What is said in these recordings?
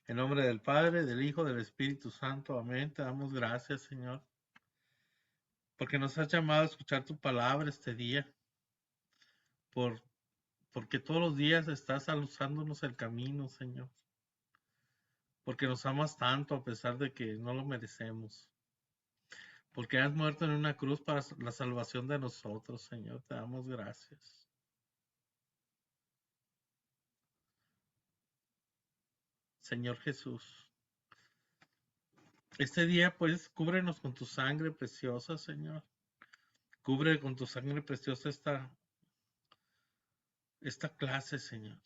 En nombre del Padre, del Hijo, del Espíritu Santo. Amén. Te damos gracias, Señor, porque nos has llamado a escuchar tu palabra este día, por, porque todos los días estás aluzándonos el camino, Señor, porque nos amas tanto a pesar de que no lo merecemos, porque has muerto en una cruz para la salvación de nosotros, Señor. Te damos gracias. Señor Jesús, este día, pues, cúbrenos con tu sangre preciosa, Señor. Cubre con tu sangre preciosa esta clase, Señor,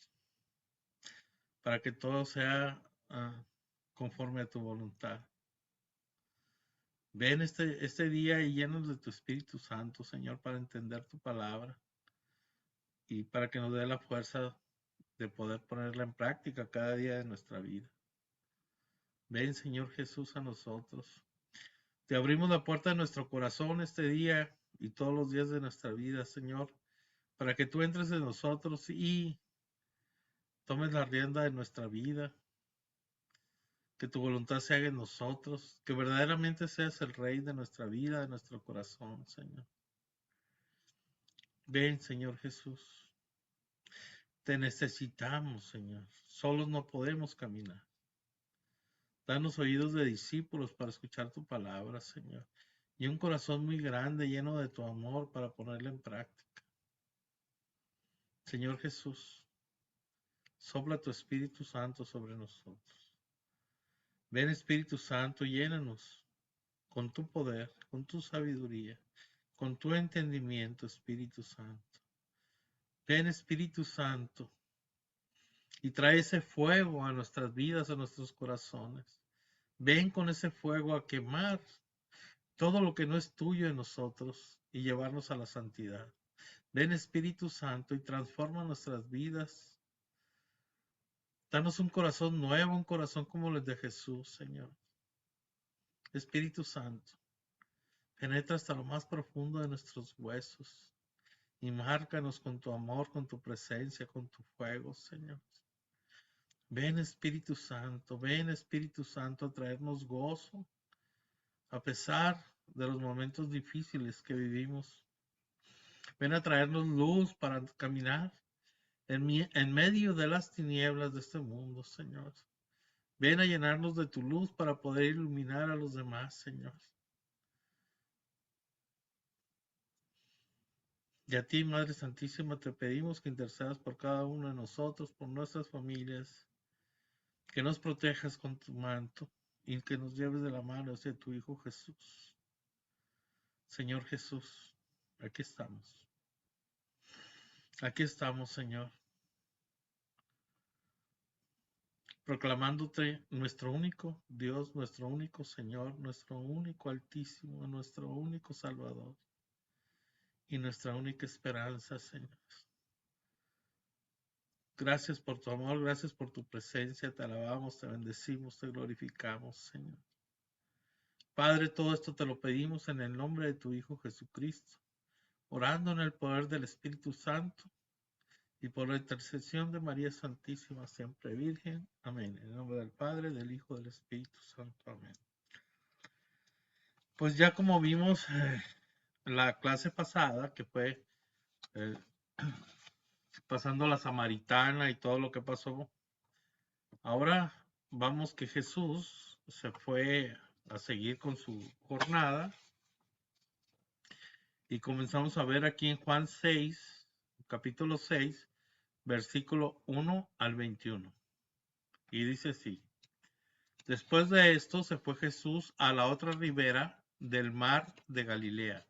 para que todo sea conforme a tu voluntad. Ven este día y llenos de tu Espíritu Santo, Señor, para entender tu palabra y para que nos dé la fuerza de poder ponerla en práctica cada día de nuestra vida. Ven, Señor Jesús, a nosotros. Te abrimos la puerta de nuestro corazón este día y todos los días de nuestra vida, Señor, para que tú entres en nosotros y tomes la rienda de nuestra vida, que tu voluntad se haga en nosotros, que verdaderamente seas el Rey de nuestra vida, de nuestro corazón, Señor. Ven, Señor Jesús. Te necesitamos, Señor. Solos no podemos caminar. Danos oídos de discípulos para escuchar tu palabra, Señor. Y un corazón muy grande, lleno de tu amor para ponerla en práctica. Señor Jesús, sopla tu Espíritu Santo sobre nosotros. Ven, Espíritu Santo, llénanos con tu poder, con tu sabiduría, con tu entendimiento, Espíritu Santo. Ven, Espíritu Santo, y trae ese fuego a nuestras vidas, a nuestros corazones. Ven con ese fuego a quemar todo lo que no es tuyo en nosotros y llevarnos a la santidad. Ven, Espíritu Santo, y transforma nuestras vidas. Danos un corazón nuevo, un corazón como el de Jesús, Señor. Espíritu Santo, penetra hasta lo más profundo de nuestros huesos y márcanos con tu amor, con tu presencia, con tu fuego, Señor. Ven, Espíritu Santo, a traernos gozo a pesar de los momentos difíciles que vivimos. Ven a traernos luz para caminar en medio de las tinieblas de este mundo, Señor. Ven a llenarnos de tu luz para poder iluminar a los demás, Señor. Y a ti, Madre Santísima, te pedimos que intercedas por cada uno de nosotros, por nuestras familias, que nos protejas con tu manto y que nos lleves de la mano hacia tu Hijo Jesús. Señor Jesús, aquí estamos. Aquí estamos, Señor, proclamándote nuestro único Dios, nuestro único Señor, nuestro único Altísimo, nuestro único Salvador y nuestra única esperanza, Señor. Gracias por tu amor, gracias por tu presencia, te alabamos, te bendecimos, te glorificamos, Señor. Padre, todo esto te lo pedimos en el nombre de tu Hijo Jesucristo, orando en el poder del Espíritu Santo y por la intercesión de María Santísima, siempre Virgen. Amén. En el nombre del Padre, del Hijo, del Espíritu Santo. Amén. Pues ya como vimos la clase pasada, que fue eh, pasando la samaritana y todo lo que pasó, ahora vamos que Jesús se fue a seguir con su jornada y comenzamos a ver aquí en Juan 6, capítulo 6, versículo 1 al 21. Y dice así: después de esto se fue Jesús a la otra ribera del mar de Galilea,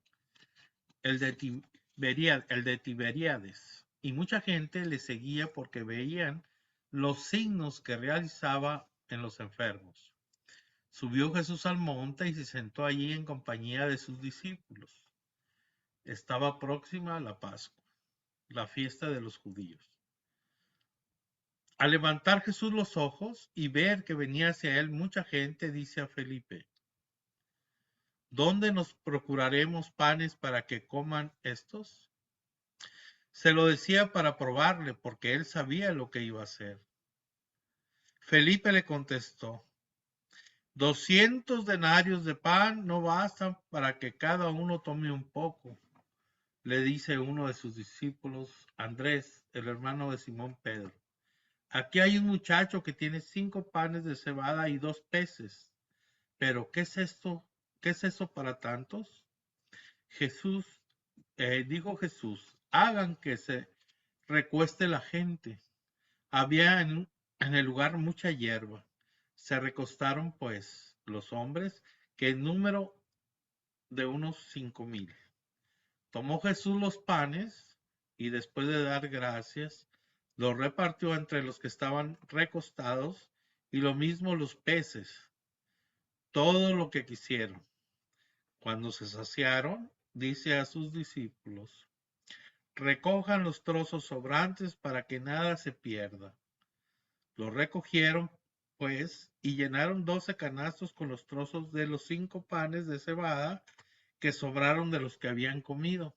el de Tiberíades, y mucha gente le seguía porque veían los signos que realizaba en los enfermos. Subió Jesús al monte y se sentó allí en compañía de sus discípulos. Estaba próxima la Pascua, la fiesta de los judíos. Al levantar Jesús los ojos y ver que venía hacia él mucha gente, dice a Felipe: ¿dónde nos procuraremos panes para que coman estos? Se lo decía para probarle, porque él sabía lo que iba a hacer. Felipe le contestó: 200 denarios de pan no bastan para que cada uno tome un poco. Le dice uno de sus discípulos, Andrés, el hermano de Simón Pedro. Aquí hay un muchacho que tiene 5 panes de cebada y 2 peces. Pero, ¿qué es esto? ¿Qué es eso para tantos? Jesús, dijo Jesús, hagan que se recueste la gente. Había en el lugar mucha hierba. Se recostaron, pues, los hombres, que en número de unos 5,000. Tomó Jesús los panes y después de dar gracias, los repartió entre los que estaban recostados y lo mismo los peces, todo lo que quisieron. Cuando se saciaron, dice a sus discípulos, recojan los trozos sobrantes para que nada se pierda. Los recogieron, pues, y llenaron 12 canastos con los trozos de los 5 panes de cebada que sobraron de los que habían comido.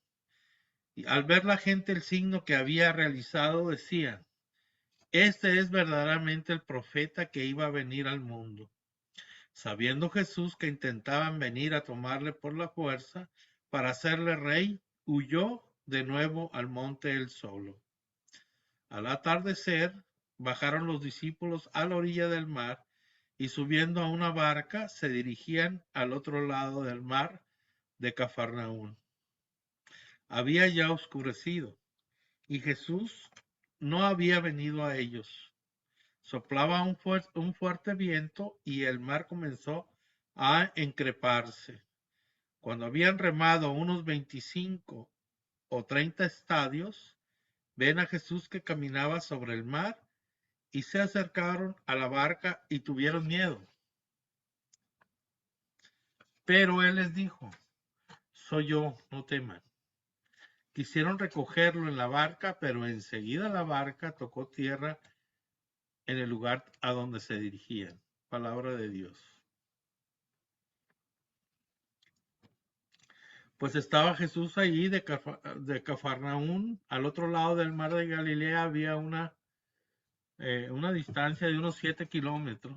Y al ver la gente el signo que había realizado, decían, este es verdaderamente el profeta que iba a venir al mundo. Sabiendo Jesús que intentaban venir a tomarle por la fuerza para hacerle rey, huyó de nuevo al monte él solo. Al atardecer, bajaron los discípulos a la orilla del mar y subiendo a una barca se dirigían al otro lado del mar de Cafarnaún. Había ya oscurecido y Jesús no había venido a ellos. Soplaba un fuerte viento y el mar comenzó a encreparse. Cuando habían remado unos 25 o 30 estadios, ven a Jesús que caminaba sobre el mar y se acercaron a la barca y tuvieron miedo. Pero él les dijo, soy yo, no teman. Quisieron recogerlo en la barca, pero enseguida la barca tocó tierra en el lugar a donde se dirigían. Palabra de Dios. Pues estaba Jesús allí de Cafarnaún, al otro lado del mar de Galilea había una distancia de unos 7 kilómetros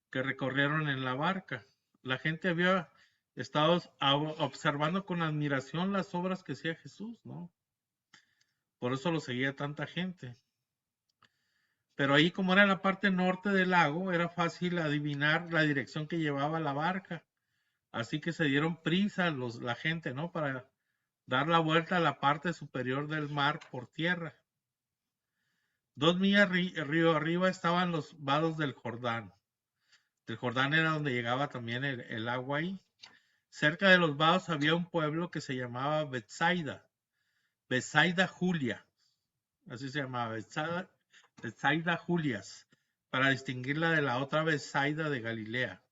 que recorrieron en la barca. La gente había estado observando con admiración las obras que hacía Jesús, ¿no? Por eso lo seguía tanta gente. Pero ahí, como era en la parte norte del lago, era fácil adivinar la dirección que llevaba la barca. Así que se dieron prisa la gente, ¿no? Para dar la vuelta a la parte superior del mar por tierra. 2 millas río arriba estaban los vados del Jordán. El Jordán era donde llegaba también el agua ahí. Cerca de los vados había un pueblo que se llamaba Betsaida Julia, así se llamaba, Betsaida Julias, para distinguirla de la otra Betsaida de Galilea.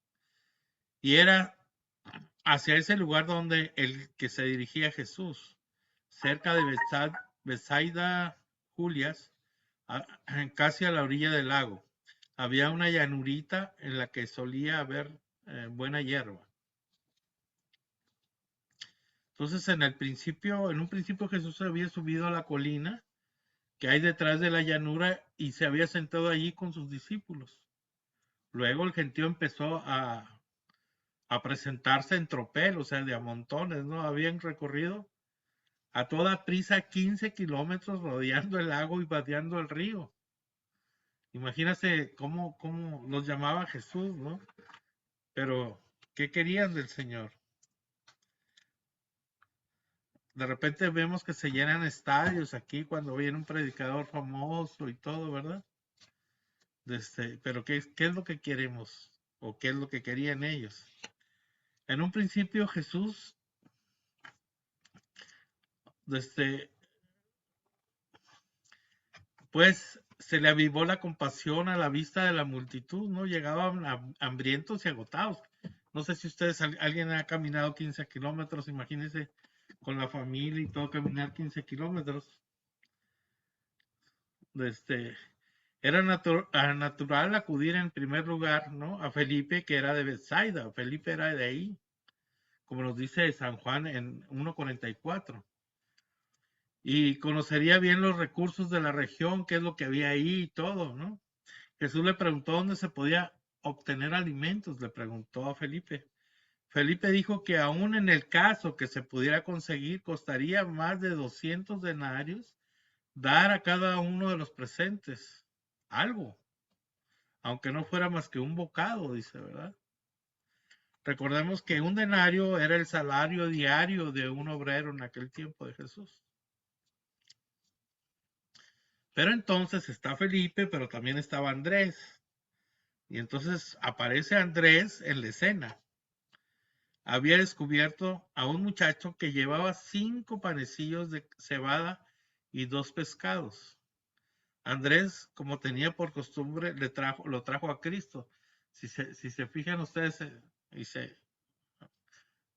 Y era hacia ese lugar donde el que se dirigía Jesús, cerca de Betsaida Julias, casi a la orilla del lago. Había una llanurita en la que solía haber buena hierba. Entonces, en un principio Jesús había subido a la colina que hay detrás de la llanura y se había sentado allí con sus discípulos. Luego el gentío empezó a presentarse en tropel, o sea, de a montones, ¿no? Habían recorrido a toda prisa 15 kilómetros rodeando el lago y vadeando el río. Imagínate cómo los llamaba Jesús, ¿no? Pero, ¿qué querían del Señor? De repente vemos que se llenan estadios aquí cuando viene un predicador famoso y todo, ¿verdad? Pero ¿qué es lo que queremos? ¿O qué es lo que querían ellos? En un principio Jesús, pues se le avivó la compasión a la vista de la multitud, ¿no? Llegaban hambrientos y agotados. No sé si ustedes, alguien ha caminado 15 kilómetros, imagínense con la familia y todo caminar 15 kilómetros. Era natural acudir en primer lugar, ¿no? A Felipe, que era de Betsaida. Felipe era de ahí, como nos dice San Juan en 1:44. Y conocería bien los recursos de la región, qué es lo que había ahí y todo, ¿no? Jesús le preguntó dónde se podía obtener alimentos, le preguntó a Felipe. Felipe dijo que aún en el caso que se pudiera conseguir, costaría más de 200 denarios dar a cada uno de los presentes algo, aunque no fuera más que un bocado, dice, ¿verdad? Recordemos que un denario era el salario diario de un obrero en aquel tiempo de Jesús. Pero entonces está Felipe, pero también estaba Andrés. Y entonces aparece Andrés en la escena. Había descubierto a un muchacho que llevaba 5 panecillos de cebada y 2 pescados. Andrés, como tenía por costumbre, lo trajo a Cristo. Si se fijan ustedes y se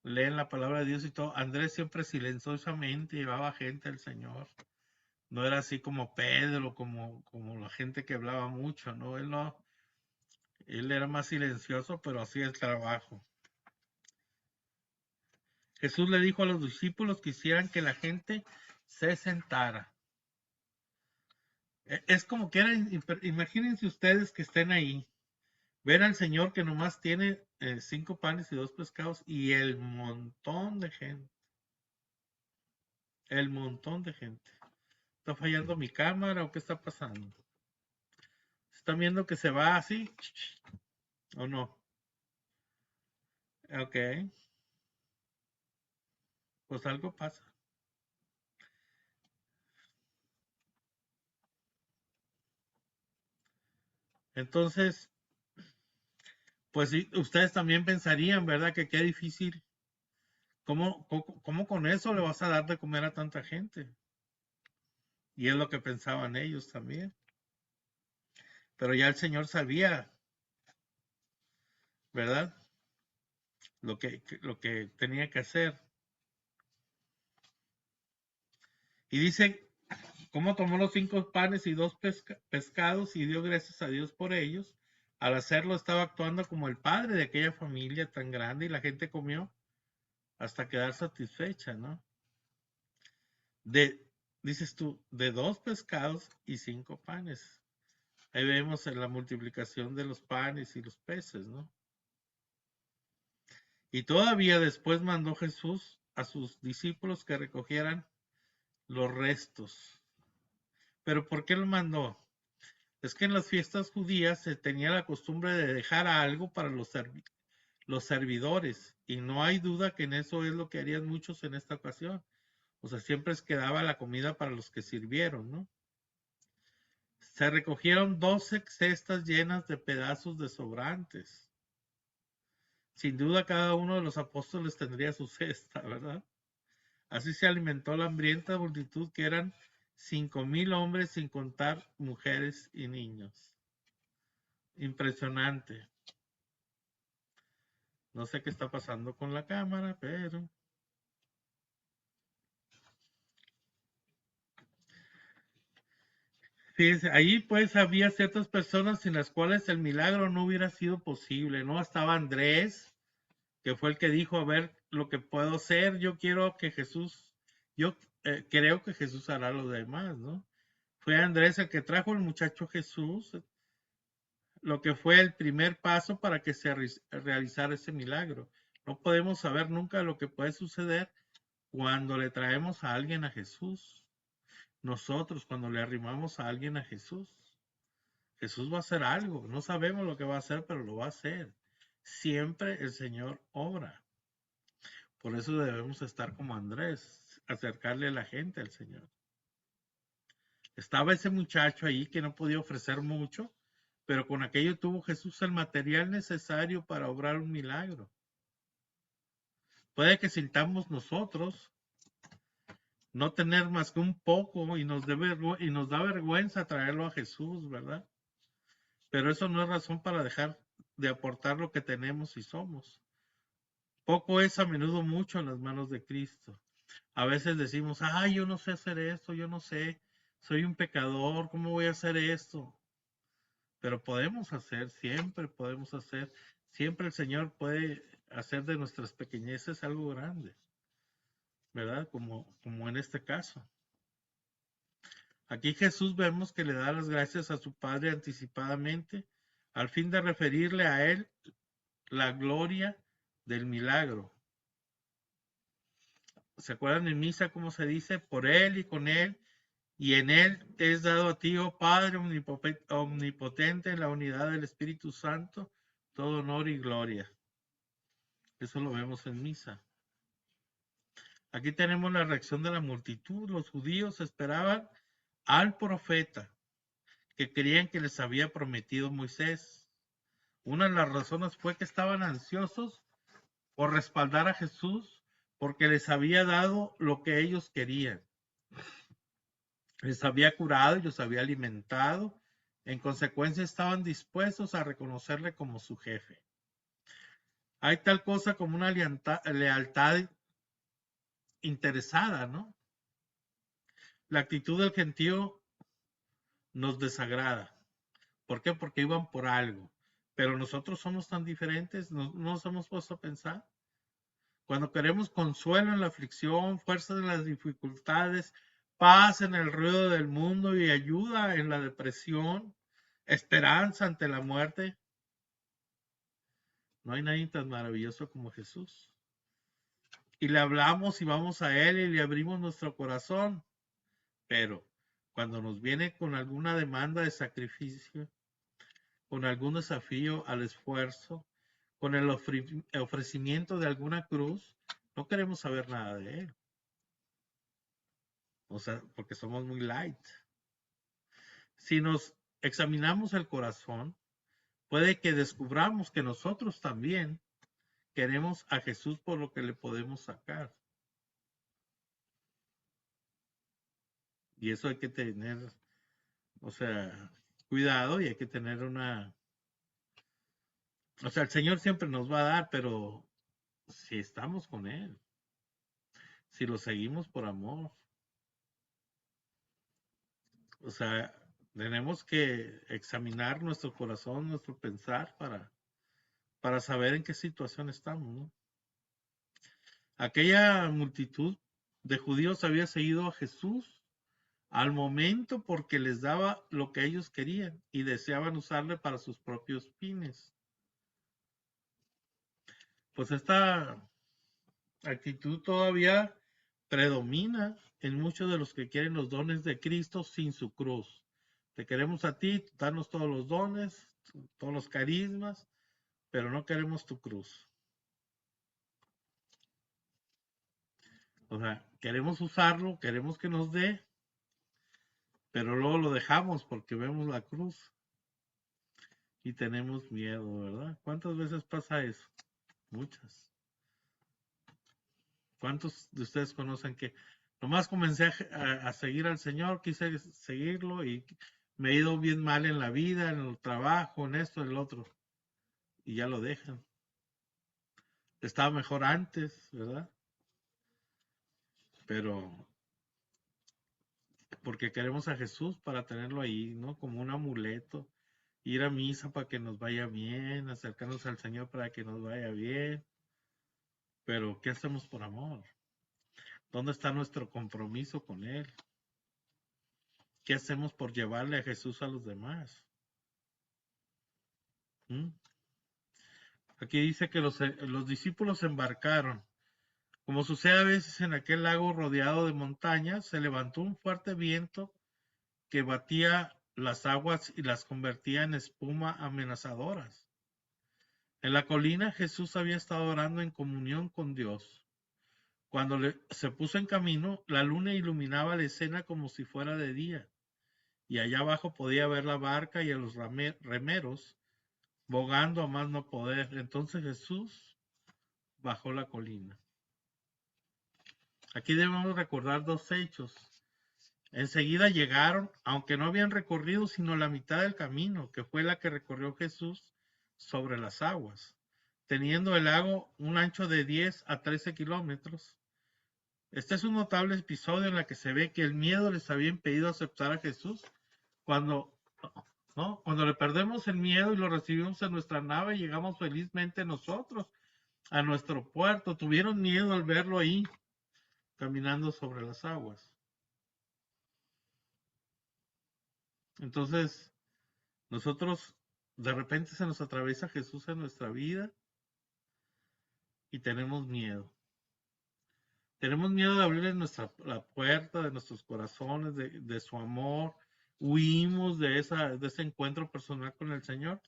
leen la palabra de Dios y todo, Andrés siempre silenciosamente llevaba gente al Señor. No era así como Pedro, como la gente que hablaba mucho, ¿no? Él era más silencioso, pero hacía el trabajo. Jesús le dijo a los discípulos que hicieran que la gente se sentara. Es como que imagínense ustedes que estén ahí, ver al Señor que nomás tiene 5 panes y 2 pescados y el montón de gente. El montón de gente. ¿Está fallando mi cámara o qué está pasando? ¿Están viendo que se va así? ¿O no? Ok, pues algo pasa. Entonces, pues sí, ustedes también pensarían, ¿verdad? Que qué difícil. ¿Cómo con eso le vas a dar de comer a tanta gente? Y es lo que pensaban ellos también. Pero ya el Señor sabía, ¿verdad? Lo que tenía que hacer. Y dice, ¿cómo tomó los 5 panes y 2 pescados y dio gracias a Dios por ellos? Al hacerlo estaba actuando como el padre de aquella familia tan grande y la gente comió hasta quedar satisfecha, ¿no? Dices tú, de 2 pescados y 5 panes. Ahí vemos en la multiplicación de los panes y los peces, ¿no? Y todavía después mandó Jesús a sus discípulos que recogieran los restos. ¿Pero por qué lo mandó? Es que en las fiestas judías se tenía la costumbre de dejar algo para los servidores. Y no hay duda que en eso es lo que harían muchos en esta ocasión. O sea, siempre quedaba la comida para los que sirvieron, ¿no? Se recogieron 12 cestas llenas de pedazos de sobrantes. Sin duda cada uno de los apóstoles tendría su cesta, ¿verdad? Así se alimentó la hambrienta multitud que eran 5,000 hombres sin contar mujeres y niños. Impresionante. No sé qué está pasando con la cámara, pero... Fíjense, ahí pues había ciertas personas sin las cuales el milagro no hubiera sido posible, ¿no? Estaba Andrés, que fue el que dijo, a ver, lo que puedo hacer, yo quiero que Jesús, yo creo que Jesús hará lo demás, ¿no? Fue Andrés el que trajo al muchacho Jesús, lo que fue el primer paso para que se realizara ese milagro. No podemos saber nunca lo que puede suceder cuando le traemos a alguien a Jesús. Nosotros, cuando le arrimamos a alguien a Jesús, Jesús va a hacer algo. No sabemos lo que va a hacer, pero lo va a hacer. Siempre el Señor obra. Por eso debemos estar como Andrés, acercarle a la gente al Señor. Estaba ese muchacho ahí que no podía ofrecer mucho, pero con aquello tuvo Jesús el material necesario para obrar un milagro. Puede que sintamos nosotros no tener más que un poco y nos da vergüenza traerlo a Jesús, ¿verdad? Pero eso no es razón para dejar de aportar lo que tenemos y somos. Poco es a menudo mucho en las manos de Cristo. A veces decimos, ay, yo no sé hacer esto, yo no sé, soy un pecador, ¿cómo voy a hacer esto? Pero podemos hacer, siempre podemos hacer, siempre el Señor puede hacer de nuestras pequeñeces algo grande, ¿verdad? Como en este caso. Aquí Jesús vemos que le da las gracias a su Padre anticipadamente, al fin de referirle a él la gloria del milagro. ¿Se acuerdan en misa cómo se dice? Por él y con él y en él te es dado a ti, oh Padre omnipotente, en la unidad del Espíritu Santo, todo honor y gloria. Eso lo vemos en misa. Aquí tenemos la reacción de la multitud. Los judíos esperaban al profeta que creían que les había prometido Moisés. Una de las razones fue que estaban ansiosos por respaldar a Jesús porque les había dado lo que ellos querían. Les había curado y los había alimentado. En consecuencia, estaban dispuestos a reconocerle como su jefe. Hay tal cosa como una lealtad interesada, ¿no? La actitud del gentío nos desagrada. ¿Por qué? Porque iban por algo. Pero nosotros somos tan diferentes, no nos hemos puesto a pensar. Cuando queremos consuelo en la aflicción, fuerza en las dificultades, paz en el ruido del mundo y ayuda en la depresión, esperanza ante la muerte, no hay nadie tan maravilloso como Jesús. Y le hablamos y vamos a Él y le abrimos nuestro corazón. Pero cuando nos viene con alguna demanda de sacrificio, con algún desafío al esfuerzo, con el ofrecimiento de alguna cruz, no queremos saber nada de Él. O sea, porque somos muy light. Si nos examinamos el corazón, puede que descubramos que nosotros también queremos a Jesús por lo que le podemos sacar. Y eso hay que tener, o sea, cuidado y hay que tener una... O sea, el Señor siempre nos va a dar, pero si estamos con Él, si lo seguimos por amor, o sea, tenemos que examinar nuestro corazón, nuestro pensar para saber en qué situación estamos, ¿no? Aquella multitud de judíos había seguido a Jesús al momento porque les daba lo que ellos querían y deseaban usarle para sus propios fines. Pues esta actitud todavía predomina en muchos de los que quieren los dones de Cristo sin su cruz. Te queremos a ti, danos todos los dones, todos los carismas, pero no queremos tu cruz. O sea, queremos usarlo, queremos que nos dé, pero luego lo dejamos porque vemos la cruz y tenemos miedo, ¿verdad? ¿Cuántas veces pasa eso? Muchas. ¿Cuántos de ustedes conocen que nomás comencé a seguir al Señor, quise seguirlo y me he ido bien mal en la vida, en el trabajo, en esto, en el otro, y ya lo dejan? Estaba mejor antes, ¿verdad? Pero porque queremos a Jesús para tenerlo ahí, ¿no? Como un amuleto, ir a misa para que nos vaya bien, acercarnos al Señor para que nos vaya bien. Pero ¿qué hacemos por amor? ¿Dónde está nuestro compromiso con Él? ¿Qué hacemos por llevarle a Jesús a los demás? ¿Mm? Aquí dice que los discípulos embarcaron. Como sucede a veces en aquel lago rodeado de montañas, se levantó un fuerte viento que batía las aguas y las convertía en espuma amenazadoras. En la colina Jesús había estado orando en comunión con Dios. Cuando se puso en camino, la luna iluminaba la escena como si fuera de día, y allá abajo podía ver la barca y a los remeros bogando a más no poder. Entonces Jesús bajó la colina. Aquí debemos recordar dos hechos. Enseguida llegaron, aunque no habían recorrido sino la mitad del camino, que fue la que recorrió Jesús sobre las aguas, teniendo el lago un ancho de 10 a 13 kilómetros. Este es un notable episodio en el que se ve que el miedo les había impedido aceptar a Jesús. Cuando, ¿no? Cuando le perdemos el miedo y lo recibimos en nuestra nave, llegamos felizmente nosotros a nuestro puerto. Tuvieron miedo al verlo ahí, caminando sobre las aguas. Entonces, nosotros de repente se nos atraviesa Jesús en nuestra vida y tenemos miedo. Tenemos miedo de abrirle la puerta de nuestros corazones, de su amor. Huimos de ese encuentro personal con el Señor.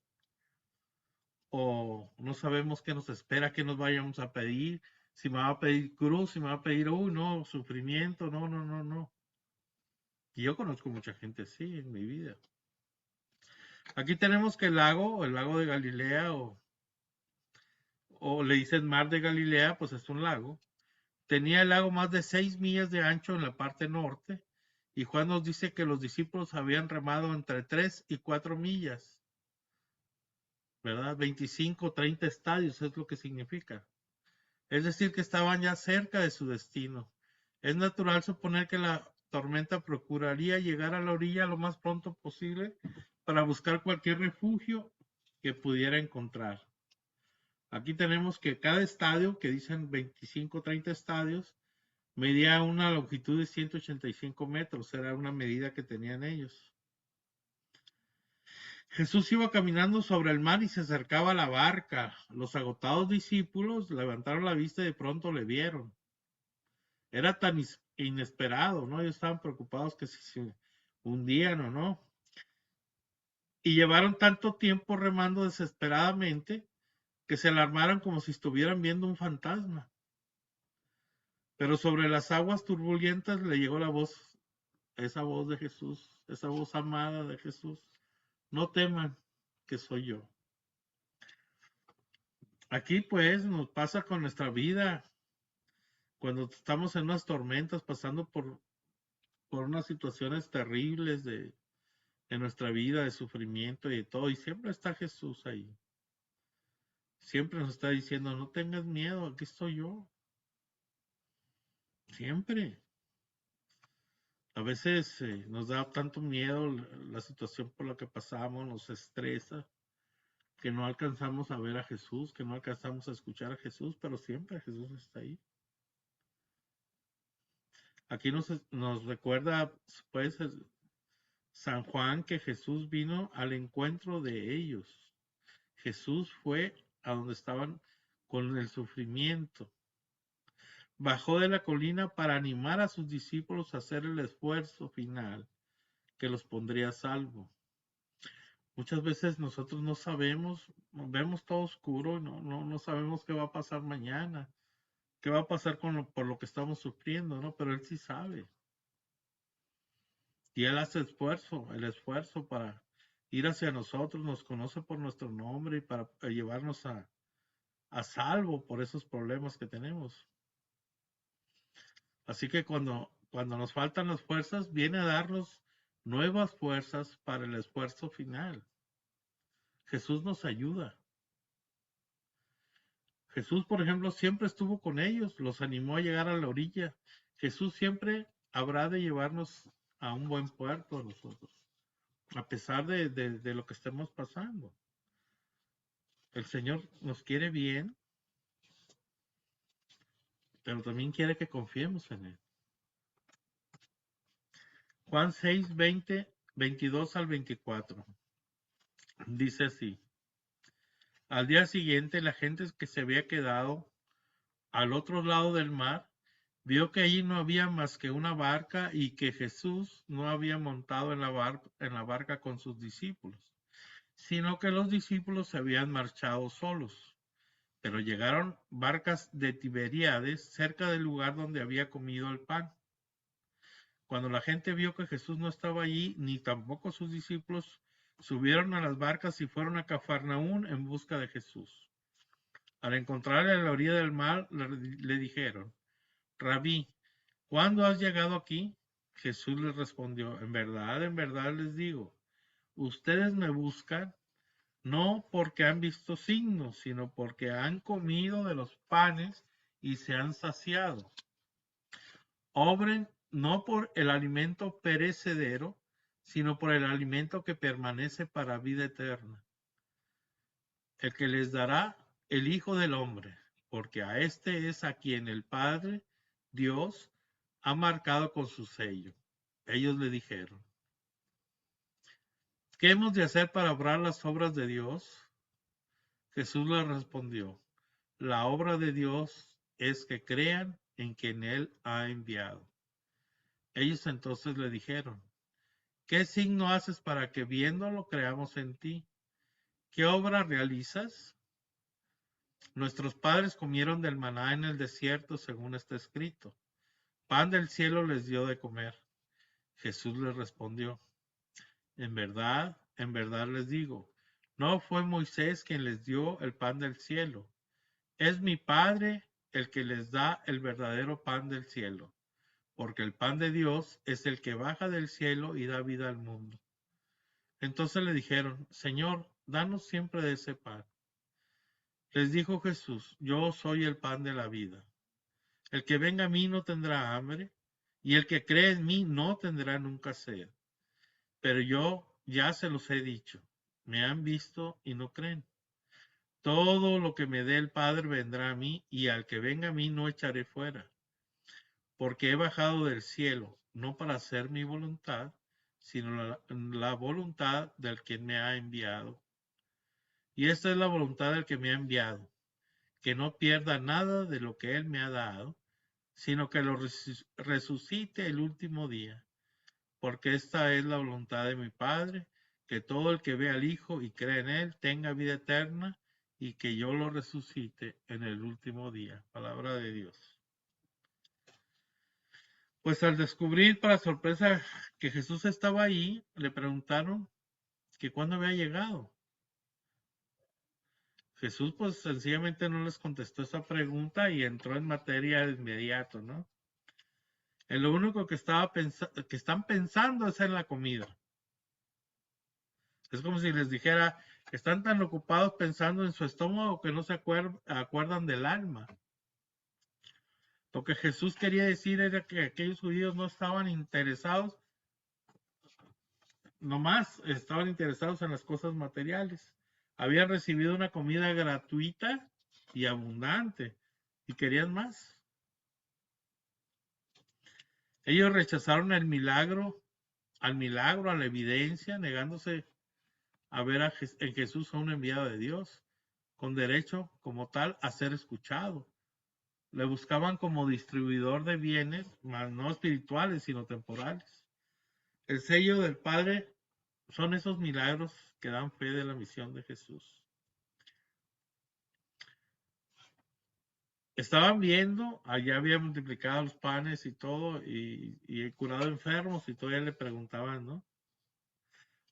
O no sabemos qué nos espera, qué nos vayamos a pedir. Si me va a pedir cruz, si me va a pedir, no, sufrimiento, no, no, no, no. Y yo conozco mucha gente así en mi vida. Aquí tenemos que el lago de Galilea, o le dicen mar de Galilea, pues es un lago. Tenía el lago más de 6 millas de ancho en la parte norte, y Juan nos dice que los discípulos habían remado entre 3 y 4 millas, ¿verdad? 25, 30 estadios es lo que significa. Es decir, que estaban ya cerca de su destino. Es natural suponer que la tormenta procuraría llegar a la orilla lo más pronto posible para buscar cualquier refugio que pudiera encontrar. Aquí tenemos que cada estadio, que dicen 25, 30 estadios, medía una longitud de 185 metros, era una medida que tenían ellos. Jesús iba caminando sobre el mar y se acercaba a la barca. Los agotados discípulos levantaron la vista y de pronto le vieron. Era tan inesperado, ¿no? Ellos estaban preocupados que si se hundían o no. Y llevaron tanto tiempo remando desesperadamente que se alarmaron como si estuvieran viendo un fantasma. Pero sobre las aguas turbulentas le llegó la voz, esa voz de Jesús, esa voz amada de Jesús. No teman, que soy yo. Aquí pues nos pasa con nuestra vida, cuando estamos en unas tormentas, pasando por unas situaciones terribles en nuestra vida, de sufrimiento y de todo, y siempre está Jesús ahí. Siempre nos está diciendo, no tengas miedo, aquí estoy yo. Siempre. A veces nos da tanto miedo la situación por la que pasamos, nos estresa, que no alcanzamos a ver a Jesús, que no alcanzamos a escuchar a Jesús, pero siempre Jesús está ahí. Aquí nos recuerda, pues, San Juan, que Jesús vino al encuentro de ellos. Jesús fue a donde estaban con el sufrimiento. Bajó de la colina para animar a sus discípulos a hacer el esfuerzo final que los pondría a salvo. Muchas veces nosotros no sabemos, vemos todo oscuro, no sabemos qué va a pasar mañana, qué va a pasar por lo que estamos sufriendo, ¿no? Pero Él sí sabe. Y Él hace el esfuerzo para ir hacia nosotros, nos conoce por nuestro nombre y para llevarnos a salvo por esos problemas que tenemos. Así que cuando nos faltan las fuerzas, viene a darnos nuevas fuerzas para el esfuerzo final. Jesús nos ayuda. Jesús, por ejemplo, siempre estuvo con ellos, los animó a llegar a la orilla. Jesús siempre habrá de llevarnos a un buen puerto a nosotros, a pesar de lo que estemos pasando. El Señor nos quiere bien, pero también quiere que confiemos en Él. Juan 6, 20, 22 al 24. Dice así. Al día siguiente, la gente que se había quedado al otro lado del mar vio que allí no había más que una barca y que Jesús no había montado en la barca con sus discípulos, sino que los discípulos se habían marchado solos. Pero llegaron barcas de Tiberíades cerca del lugar donde había comido el pan. Cuando la gente vio que Jesús no estaba allí, ni tampoco sus discípulos, subieron a las barcas y fueron a Cafarnaún en busca de Jesús. Al encontrarle a la orilla del mar, le dijeron, Rabí, ¿cuándo has llegado aquí? Jesús les respondió, en verdad les digo, ustedes me buscan no porque han visto signos, sino porque han comido de los panes y se han saciado. Obren no por el alimento perecedero, sino por el alimento que permanece para vida eterna, el que les dará el Hijo del Hombre, porque a este es a quien el Padre, Dios, ha marcado con su sello. Ellos le dijeron, ¿qué hemos de hacer para obrar las obras de Dios? Jesús le respondió, la obra de Dios es que crean en quien Él ha enviado. Ellos entonces le dijeron, ¿qué signo haces para que viéndolo creamos en ti? ¿Qué obra realizas? Nuestros padres comieron del maná en el desierto, según está escrito. Pan del cielo les dio de comer. Jesús les respondió, en verdad les digo, no fue Moisés quien les dio el pan del cielo. Es mi Padre el que les da el verdadero pan del cielo, porque el pan de Dios es el que baja del cielo y da vida al mundo. Entonces le dijeron, Señor, danos siempre de ese pan. Les dijo Jesús, yo soy el pan de la vida. El que venga a mí no tendrá hambre, y el que cree en mí no tendrá nunca sed. Pero yo ya se los he dicho, me han visto y no creen. Todo lo que me dé el Padre vendrá a mí, y al que venga a mí no echaré fuera. Porque he bajado del cielo, no para hacer mi voluntad, sino la voluntad del que me ha enviado. Y esta es la voluntad del que me ha enviado, que no pierda nada de lo que Él me ha dado, sino que lo resucite el último día. Porque esta es la voluntad de mi Padre, que todo el que ve al Hijo y cree en Él tenga vida eterna, y que yo lo resucite en el último día. Palabra de Dios. Pues al descubrir, para sorpresa, que Jesús estaba ahí, le preguntaron que cuándo había llegado. Jesús pues sencillamente no les contestó esa pregunta y entró en materia de inmediato, ¿no? En lo único que están pensando es en la comida. Es como si les dijera, están tan ocupados pensando en su estómago que no se acuerdan del alma. Lo que Jesús quería decir era que aquellos judíos no estaban interesados, nomás estaban interesados en las cosas materiales. Habían recibido una comida gratuita y abundante y querían más. Ellos rechazaron el milagro, a la evidencia, negándose a ver en Jesús a un enviado de Dios, con derecho como tal a ser escuchado. Le buscaban como distribuidor de bienes, más no espirituales, sino temporales. El sello del Padre son esos milagros que dan fe de la misión de Jesús. Estaban viendo, allá había multiplicado los panes y todo, y curado enfermos, y todavía le preguntaban, ¿no?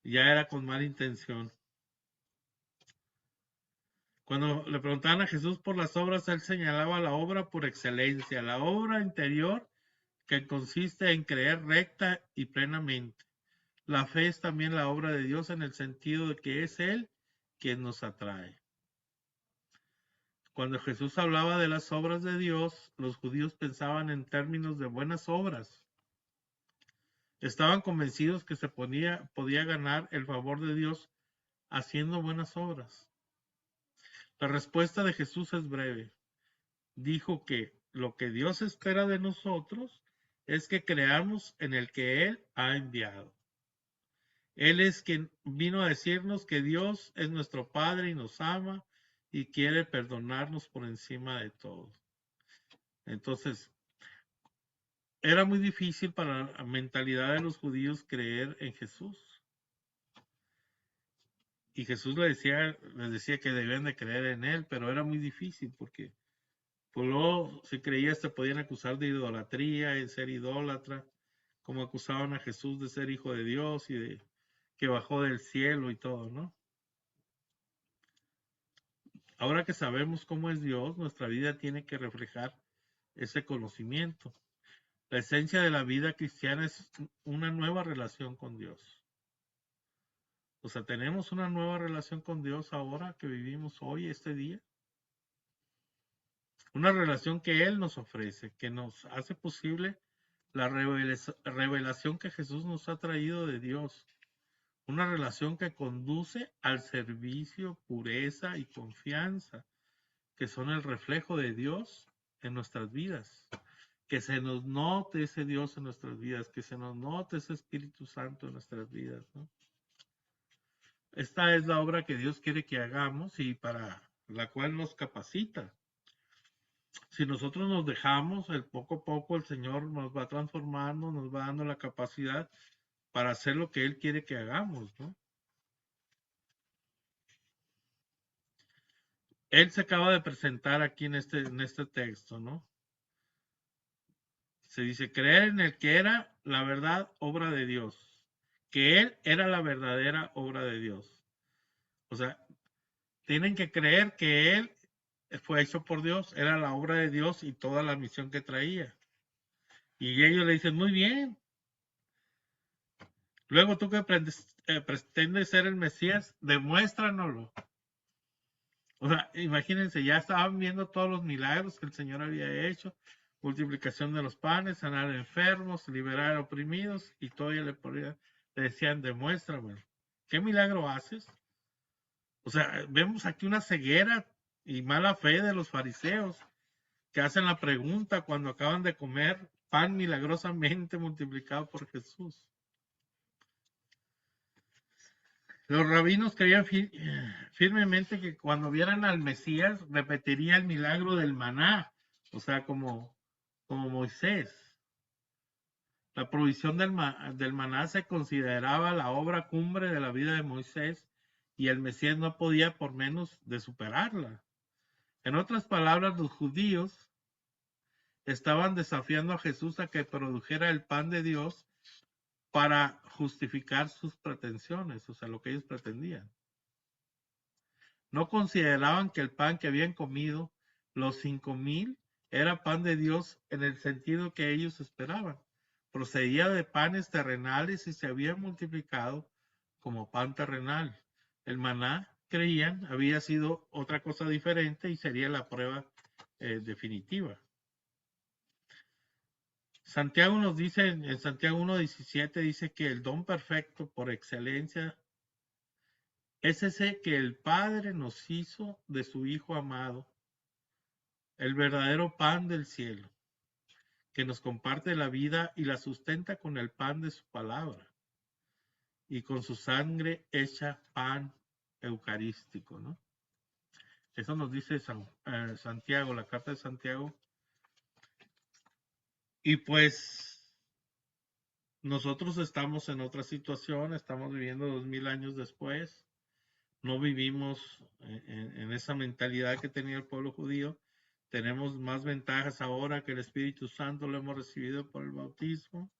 Ya era con mala intención. Cuando le preguntaban a Jesús por las obras, él señalaba la obra por excelencia, la obra interior que consiste en creer recta y plenamente. La fe es también la obra de Dios en el sentido de que es Él quien nos atrae. Cuando Jesús hablaba de las obras de Dios, los judíos pensaban en términos de buenas obras. Estaban convencidos que se podía ganar el favor de Dios haciendo buenas obras. La respuesta de Jesús es breve. Dijo que lo que Dios espera de nosotros es que creamos en el que Él ha enviado. Él es quien vino a decirnos que Dios es nuestro Padre y nos ama y quiere perdonarnos por encima de todo. Entonces, era muy difícil para la mentalidad de los judíos creer en Jesús. Y Jesús les decía que debían de creer en Él, pero era muy difícil porque pues luego, si creías, te podían acusar de idolatría, de ser idólatra, como acusaban a Jesús de ser hijo de Dios y de que bajó del cielo y todo, ¿no? Ahora que sabemos cómo es Dios, nuestra vida tiene que reflejar ese conocimiento. La esencia de la vida cristiana es una nueva relación con Dios. O sea, tenemos una nueva relación con Dios ahora que vivimos hoy, este día. Una relación que Él nos ofrece, que nos hace posible la revelación que Jesús nos ha traído de Dios. Una relación que conduce al servicio, pureza y confianza, que son el reflejo de Dios en nuestras vidas. Que se nos note ese Dios en nuestras vidas, que se nos note ese Espíritu Santo en nuestras vidas, ¿no? Esta es la obra que Dios quiere que hagamos y para la cual nos capacita. Si nosotros nos dejamos, poco a poco el Señor nos va transformando, nos va dando la capacidad para hacer lo que Él quiere que hagamos, ¿no? Él se acaba de presentar aquí en este texto, ¿no? Se dice, creer en el que era la verdad, obra de Dios. Que Él era la verdadera obra de Dios. O sea, tienen que creer que Él fue hecho por Dios, era la obra de Dios y toda la misión que traía. Y ellos le dicen, muy bien. Luego tú que pretendes ser el Mesías, demuéstranoslo. O sea, imagínense, ya estaban viendo todos los milagros que el Señor había hecho, multiplicación de los panes, sanar enfermos, liberar oprimidos, y todavía le decían, demuéstramelo. ¿Qué milagro haces? O sea, vemos aquí una ceguera y mala fe de los fariseos que hacen la pregunta cuando acaban de comer pan milagrosamente multiplicado por Jesús. Los rabinos creían firmemente que cuando vieran al Mesías repetiría el milagro del maná, o sea, como Moisés. La provisión del maná se consideraba la obra cumbre de la vida de Moisés y el Mesías no podía por menos de superarla. En otras palabras, los judíos estaban desafiando a Jesús a que produjera el pan de Dios para justificar sus pretensiones, o sea, lo que ellos pretendían. No consideraban que el pan que habían comido los 5,000 era pan de Dios en el sentido que ellos esperaban. Procedía de panes terrenales y se había multiplicado como pan terrenal. El maná, creían, había sido otra cosa diferente y sería la prueba definitiva. Santiago nos dice, en Santiago 1:17, dice que el don perfecto por excelencia es ese que el Padre nos hizo de su Hijo amado, el verdadero pan del cielo, que nos comparte la vida y la sustenta con el pan de su palabra y con su sangre hecha pan eucarístico, ¿no? Eso nos dice Santiago, la carta de Santiago. Y pues nosotros estamos en otra situación, estamos viviendo 2000 años después, no vivimos en esa mentalidad que tenía el pueblo judío. Tenemos más ventajas ahora que el Espíritu Santo lo hemos recibido por el bautismo.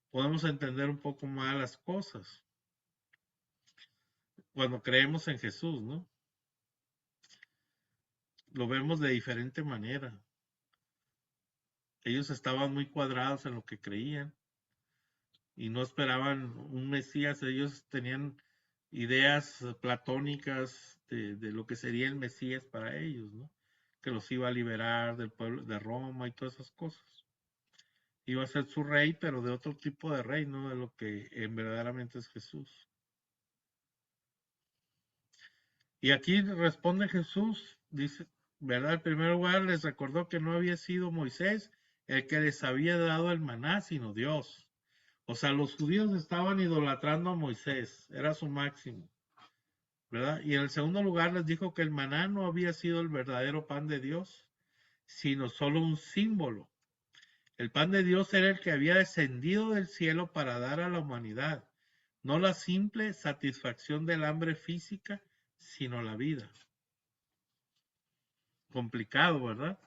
Podemos entender un poco más las cosas cuando creemos en Jesús, ¿no? Lo vemos de diferente manera. Ellos estaban muy cuadrados en lo que creían y no esperaban un Mesías. Ellos tenían ideas platónicas de lo que sería el Mesías para ellos, ¿no? Que los iba a liberar del pueblo de Roma y todas esas cosas. Iba a ser su rey, pero de otro tipo de rey, no de lo que verdaderamente es Jesús. Y aquí responde Jesús, dice, ¿verdad? En primer lugar les recordó que no había sido Moisés el que les había dado el maná, sino Dios. O sea, los judíos estaban idolatrando a Moisés, era su máximo, ¿verdad? Y en el segundo lugar les dijo que el maná no había sido el verdadero pan de Dios, sino solo un símbolo. El pan de Dios era el que había descendido del cielo para dar a la humanidad, no la simple satisfacción del hambre física, sino la vida. Complicado, ¿verdad?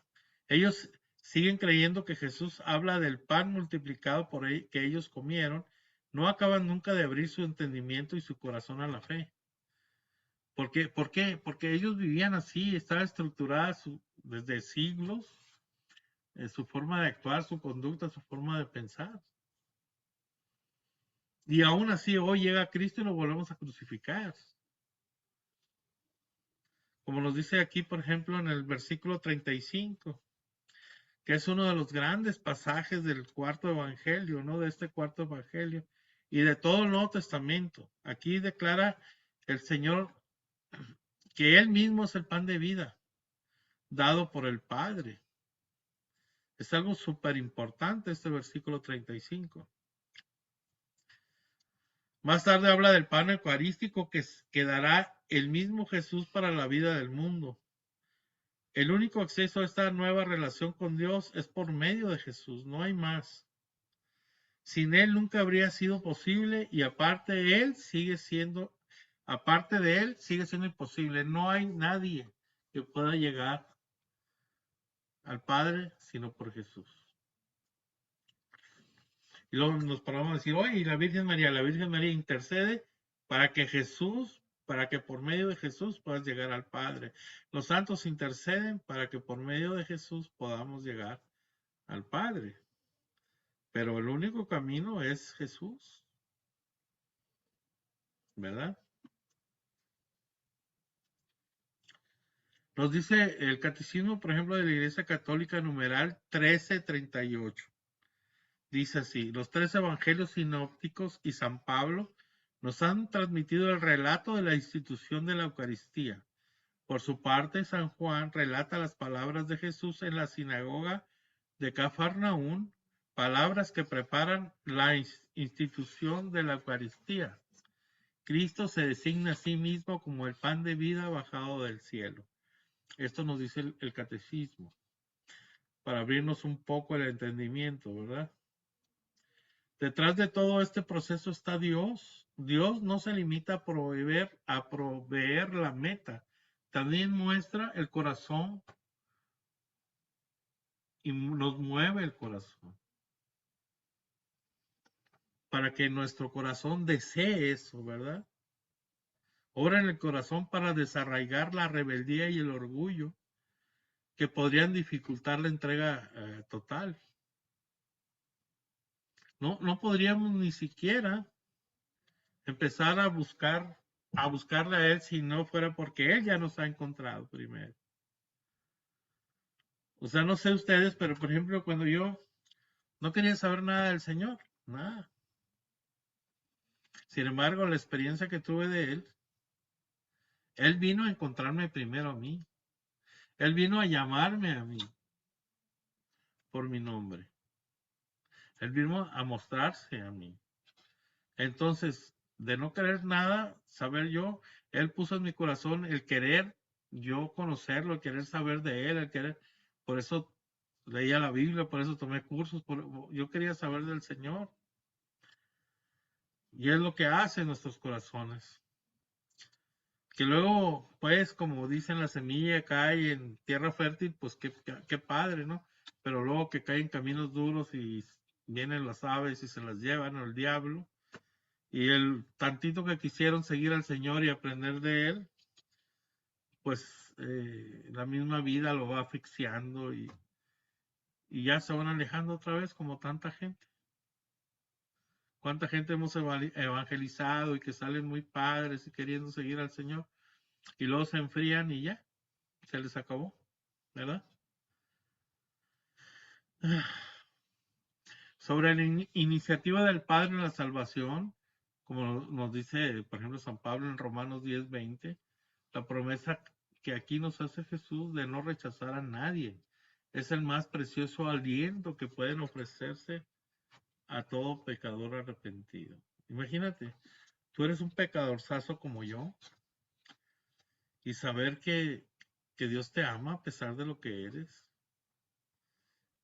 Ellos siguen creyendo que Jesús habla del pan multiplicado por que ellos comieron, no acaban nunca de abrir su entendimiento y su corazón a la fe. ¿Por qué? Porque ellos vivían así, estaba estructurada desde siglos, su forma de actuar, su conducta, su forma de pensar. Y aún así hoy llega Cristo y lo volvemos a crucificar. Como nos dice aquí, por ejemplo, en el versículo 35, que es uno de los grandes pasajes del cuarto evangelio, ¿no? De este cuarto evangelio y de todo el Nuevo Testamento. Aquí declara el Señor que Él mismo es el pan de vida, dado por el Padre. Es algo súper importante este versículo 35. Más tarde habla del pan eucarístico que dará el mismo Jesús para la vida del mundo. El único acceso a esta nueva relación con Dios es por medio de Jesús, no hay más. Sin Él nunca habría sido posible y aparte de Él sigue siendo imposible. No hay nadie que pueda llegar al Padre sino por Jesús. Y luego nos paramos a decir, oye, y la Virgen María intercede para que por medio de Jesús puedas llegar al Padre. Los santos interceden para que por medio de Jesús podamos llegar al Padre. Pero el único camino es Jesús, ¿verdad? Nos dice el catecismo, por ejemplo, de la Iglesia Católica, numeral 1338. Dice así, los tres evangelios sinópticos y San Pablo nos han transmitido el relato de la institución de la Eucaristía. Por su parte, San Juan relata las palabras de Jesús en la sinagoga de Cafarnaún, palabras que preparan la institución de la Eucaristía. Cristo se designa a sí mismo como el pan de vida bajado del cielo. Esto nos dice el catecismo, para abrirnos un poco el entendimiento, ¿verdad? Detrás de todo este proceso está Dios. Dios no se limita a proveer la meta, también muestra el corazón y nos mueve el corazón. Para que nuestro corazón desee eso, ¿verdad? Obra en el corazón para desarraigar la rebeldía y el orgullo que podrían dificultar la entrega total. No podríamos ni siquiera empezar a buscarle a Él si no fuera porque Él ya nos ha encontrado primero. O sea, no sé ustedes, pero por ejemplo, cuando yo no quería saber nada del Señor, nada. Sin embargo, la experiencia que tuve de Él vino a encontrarme primero a mí. Él vino a llamarme a mí por mi nombre. Él vino a mostrarse a mí. Entonces, de no querer nada, saber yo, Él puso en mi corazón el querer yo conocerlo, el querer saber de Él, el querer, por eso leía la Biblia, por eso tomé cursos, yo quería saber del Señor. Y es lo que hace en nuestros corazones. Que luego, pues, como dicen, la semilla cae en tierra fértil, pues qué padre, ¿no? Pero luego que cae en caminos duros y vienen las aves y se las llevan, o el diablo, y el tantito que quisieron seguir al Señor y aprender de Él, pues la misma vida lo va asfixiando y ya se van alejando otra vez como tanta gente. ¿Cuánta gente hemos evangelizado y que salen muy padres y queriendo seguir al Señor y luego se enfrían y ya, se les acabó, ¿verdad? Sobre la iniciativa del Padre en la salvación, como nos dice, por ejemplo, San Pablo en Romanos 10:20, la promesa que aquí nos hace Jesús de no rechazar a nadie es el más precioso aliento que pueden ofrecerse a todo pecador arrepentido. Imagínate, tú eres un pecadorzazo como yo y saber que Dios te ama a pesar de lo que eres,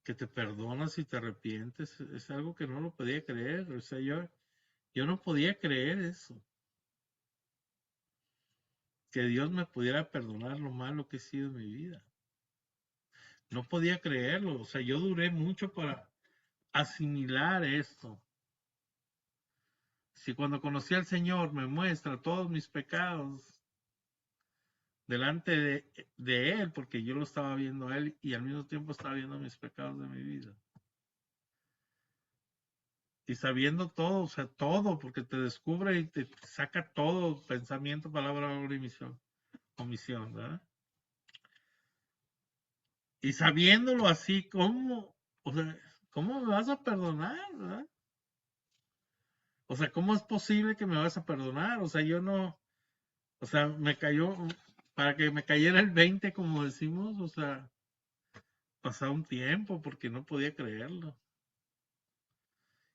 que te perdonas y te arrepientes, es algo que no lo podía creer. O sea, yo no podía creer eso, que Dios me pudiera perdonar lo malo que he sido en mi vida. No podía creerlo, o sea, yo duré mucho para asimilar esto. Si cuando conocí al Señor me muestra todos mis pecados delante de Él, porque yo lo estaba viendo a Él y al mismo tiempo estaba viendo mis pecados de mi vida. Y sabiendo todo, o sea, todo, porque te descubre y te saca todo, pensamiento, palabra, obra y omisión, ¿verdad? Y sabiéndolo así, o sea, ¿cómo me vas a perdonar, verdad? O sea, ¿cómo es posible que me vas a perdonar? O sea, yo no, o sea, me cayó, para que me cayera el 20, como decimos, o sea, pasaba un tiempo porque no podía creerlo.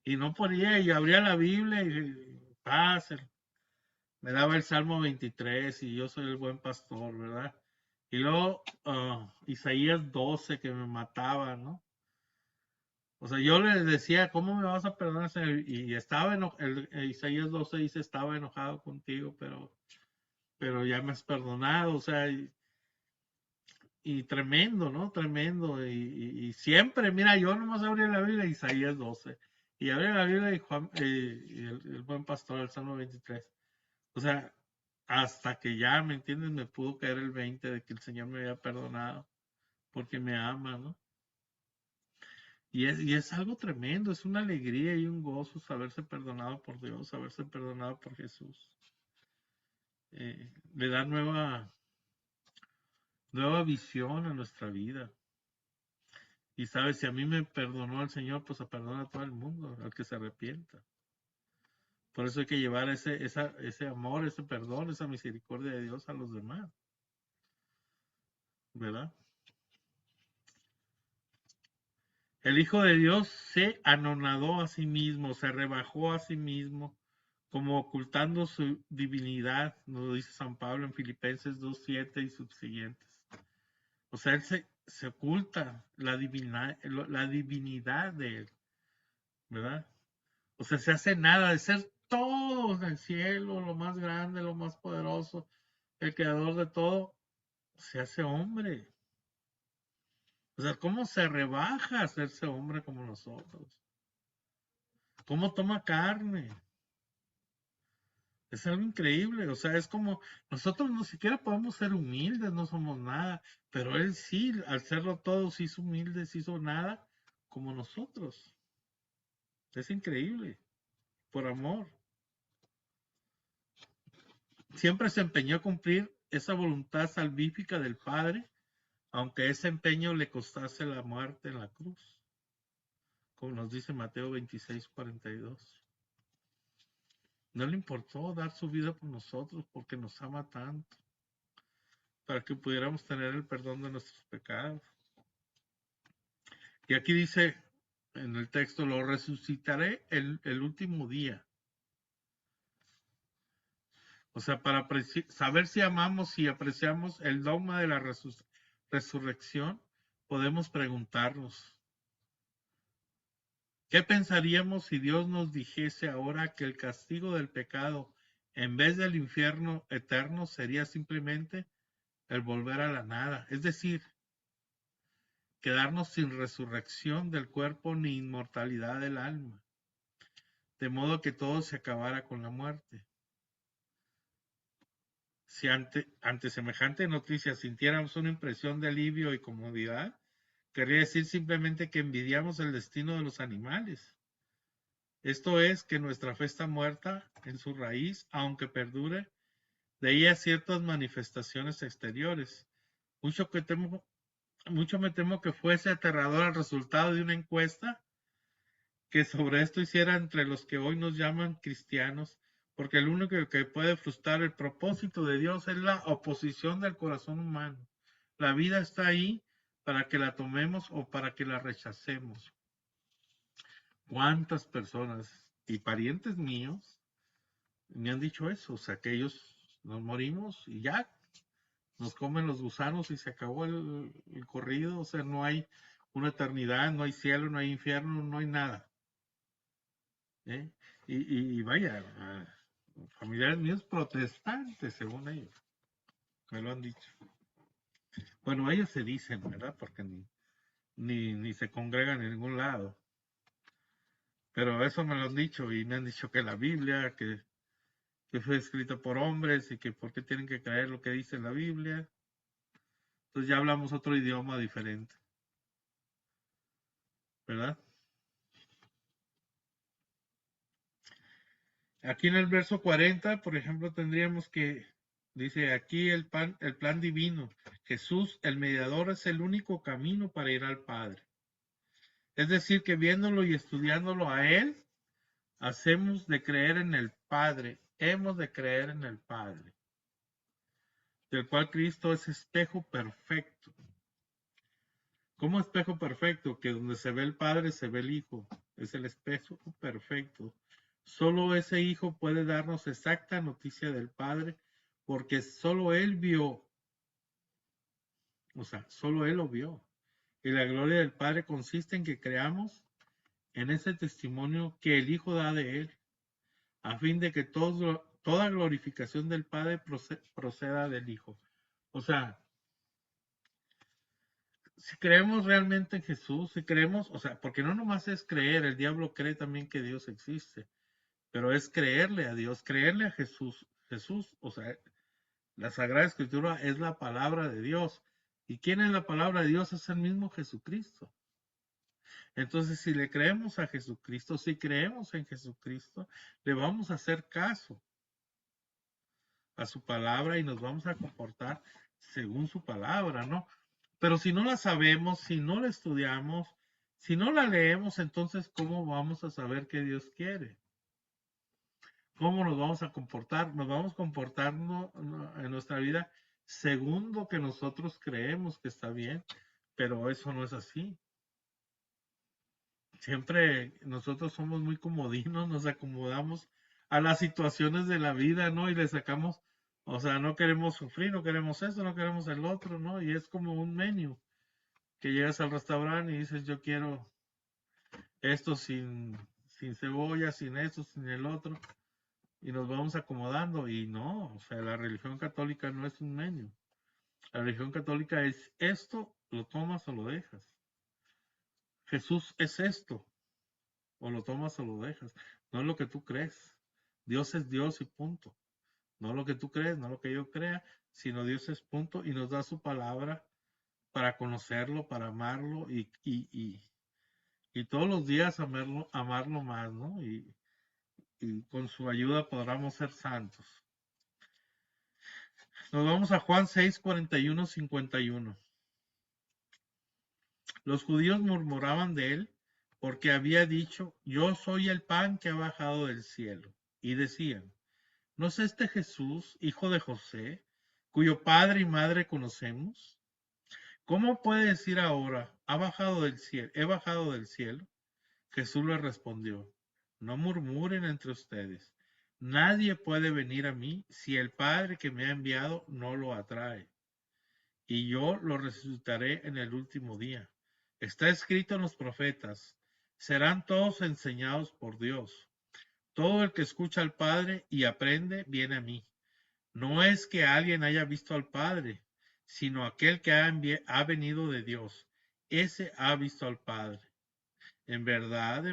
Y no podía, y abría la Biblia y me daba el Salmo 23 y yo soy el buen pastor, ¿verdad? Y luego Isaías 12 que me mataba, ¿no? O sea, yo le decía, ¿cómo me vas a perdonar, Señor? Y estaba enojado, Isaías 12 dice, estaba enojado contigo, pero ya me has perdonado, o sea, y tremendo, ¿no? Tremendo. Y siempre, mira, yo nomás abrí la Biblia, Isaías 12, y abrí la Biblia y Juan, y el buen pastor, el Salmo 23. O sea, hasta que ya, ¿me entiendes? Me pudo caer el 20 de que el Señor me había perdonado, porque me ama, ¿no? Y es algo tremendo, es una alegría y un gozo saberse perdonado por Dios, saberse perdonado por Jesús. Le da nueva visión a nuestra vida. Y sabes, si a mí me perdonó el Señor, pues perdona a todo el mundo, al que se arrepienta. Por eso hay que llevar ese amor, ese perdón, esa misericordia de Dios a los demás. ¿Verdad? El Hijo de Dios se anonadó a sí mismo, se rebajó a sí mismo, como ocultando su divinidad, nos lo dice San Pablo en Filipenses 2:7 y subsiguientes. O sea, él se oculta la divinidad de él, ¿verdad? O sea, se hace nada de ser todo en el cielo, lo más grande, lo más poderoso, el creador de todo, se hace hombre. O sea, ¿cómo se rebaja a hacerse hombre como nosotros? ¿Cómo toma carne? Es algo increíble, o sea, es como nosotros no siquiera podemos ser humildes, no somos nada, pero él sí, al serlo todo, se hizo humilde, se hizo nada como nosotros. Es increíble, por amor. Siempre se empeñó a cumplir esa voluntad salvífica del Padre, aunque ese empeño le costase la muerte en la cruz, como nos dice Mateo 26:42. No le importó dar su vida por nosotros porque nos ama tanto, para que pudiéramos tener el perdón de nuestros pecados. Y aquí dice en el texto, lo resucitaré el último día. O sea, para saber si amamos y apreciamos el dogma de la resurrección, podemos preguntarnos, ¿qué pensaríamos si Dios nos dijese ahora que el castigo del pecado, en vez del infierno eterno, sería simplemente el volver a la nada? Es decir, quedarnos sin resurrección del cuerpo ni inmortalidad del alma, de modo que todo se acabara con la muerte. Si ante semejante noticia sintiéramos una impresión de alivio y comodidad, querría decir simplemente que envidiamos el destino de los animales. Esto es que nuestra fe está muerta en su raíz, aunque perdure de ella ciertas manifestaciones exteriores. Mucho me temo que fuese aterrador el resultado de una encuesta que sobre esto hiciera entre los que hoy nos llaman cristianos, porque el único que puede frustrar el propósito de Dios es la oposición del corazón humano. La vida está ahí para que la tomemos o para que la rechacemos. ¿Cuántas personas y parientes míos me han dicho eso? O sea, que ellos nos morimos y ya nos comen los gusanos y se acabó el corrido. O sea, no hay una eternidad, no hay cielo, no hay infierno, no hay nada. ¿Eh? Y vaya, familiares míos protestantes, según ellos, me lo han dicho. Bueno, ellos se dicen, ¿verdad? Porque ni se congregan en ningún lado. Pero eso me lo han dicho y me han dicho que la Biblia, que fue escrita por hombres y que por qué tienen que creer lo que dice la Biblia. Entonces ya hablamos otro idioma diferente, ¿verdad? Aquí en el verso 40, por ejemplo, tendríamos que, dice aquí el plan divino. Jesús, el mediador, es el único camino para ir al Padre. Es decir, que viéndolo y estudiándolo a Él, hacemos de creer en el Padre, hemos de creer en el Padre, del cual Cristo es espejo perfecto. ¿Cómo espejo perfecto? Que donde se ve el Padre se ve el Hijo. Es el espejo perfecto. Solo ese Hijo puede darnos exacta noticia del Padre, porque solo Él vio, o sea, solo Él lo vio. Y la gloria del Padre consiste en que creamos en ese testimonio que el Hijo da de Él, a fin de que toda glorificación del Padre proceda del Hijo. O sea, si creemos realmente en Jesús, si creemos, o sea, porque no nomás es creer, el diablo cree también que Dios existe, pero es creerle a Dios, creerle a Jesús. Jesús, o sea, la Sagrada Escritura es la palabra de Dios. ¿Y quién es la palabra de Dios? Es el mismo Jesucristo. Entonces, si le creemos a Jesucristo, si creemos en Jesucristo, le vamos a hacer caso a su palabra y nos vamos a comportar según su palabra, ¿no? Pero si no la sabemos, si no la estudiamos, si no la leemos, entonces, ¿cómo vamos a saber qué Dios quiere? ¿Cómo nos vamos a comportar? Nos vamos comportando en nuestra vida según lo que nosotros creemos que está bien, pero eso no es así. Siempre nosotros somos muy comodinos, nos acomodamos a las situaciones de la vida, ¿no? Y le sacamos, o sea, no queremos sufrir, no queremos esto, no queremos el otro, ¿no? Y es como un menú que llegas al restaurante y dices, yo quiero esto sin cebolla, sin esto, sin el otro, y nos vamos acomodando. Y no, o sea, la religión católica no es un menú. La religión católica es esto, lo tomas o lo dejas. Jesús es esto, o lo tomas o lo dejas. No es lo que tú crees. Dios es Dios y punto. No lo que tú crees, no lo que yo crea, sino Dios es punto y nos da su palabra para conocerlo, para amarlo y todos los días amarlo más, ¿no? Y con su ayuda podamos ser santos. Nos vamos a Juan 6, 41, 51. Los judíos murmuraban de él porque había dicho, yo soy el pan que ha bajado del cielo. Y decían, ¿no es este Jesús, hijo de José, cuyo padre y madre conocemos? ¿Cómo puede decir ahora, he bajado del cielo? Jesús le respondió, no murmuren entre ustedes. Nadie puede venir a mí si el Padre que me ha enviado no lo atrae. Y yo lo resucitaré en el último día. Está escrito en los profetas, serán todos enseñados por Dios. Todo el que escucha al Padre y aprende viene a mí. No es que alguien haya visto al Padre, sino aquel que ha venido de Dios. Ese ha visto al Padre. En verdad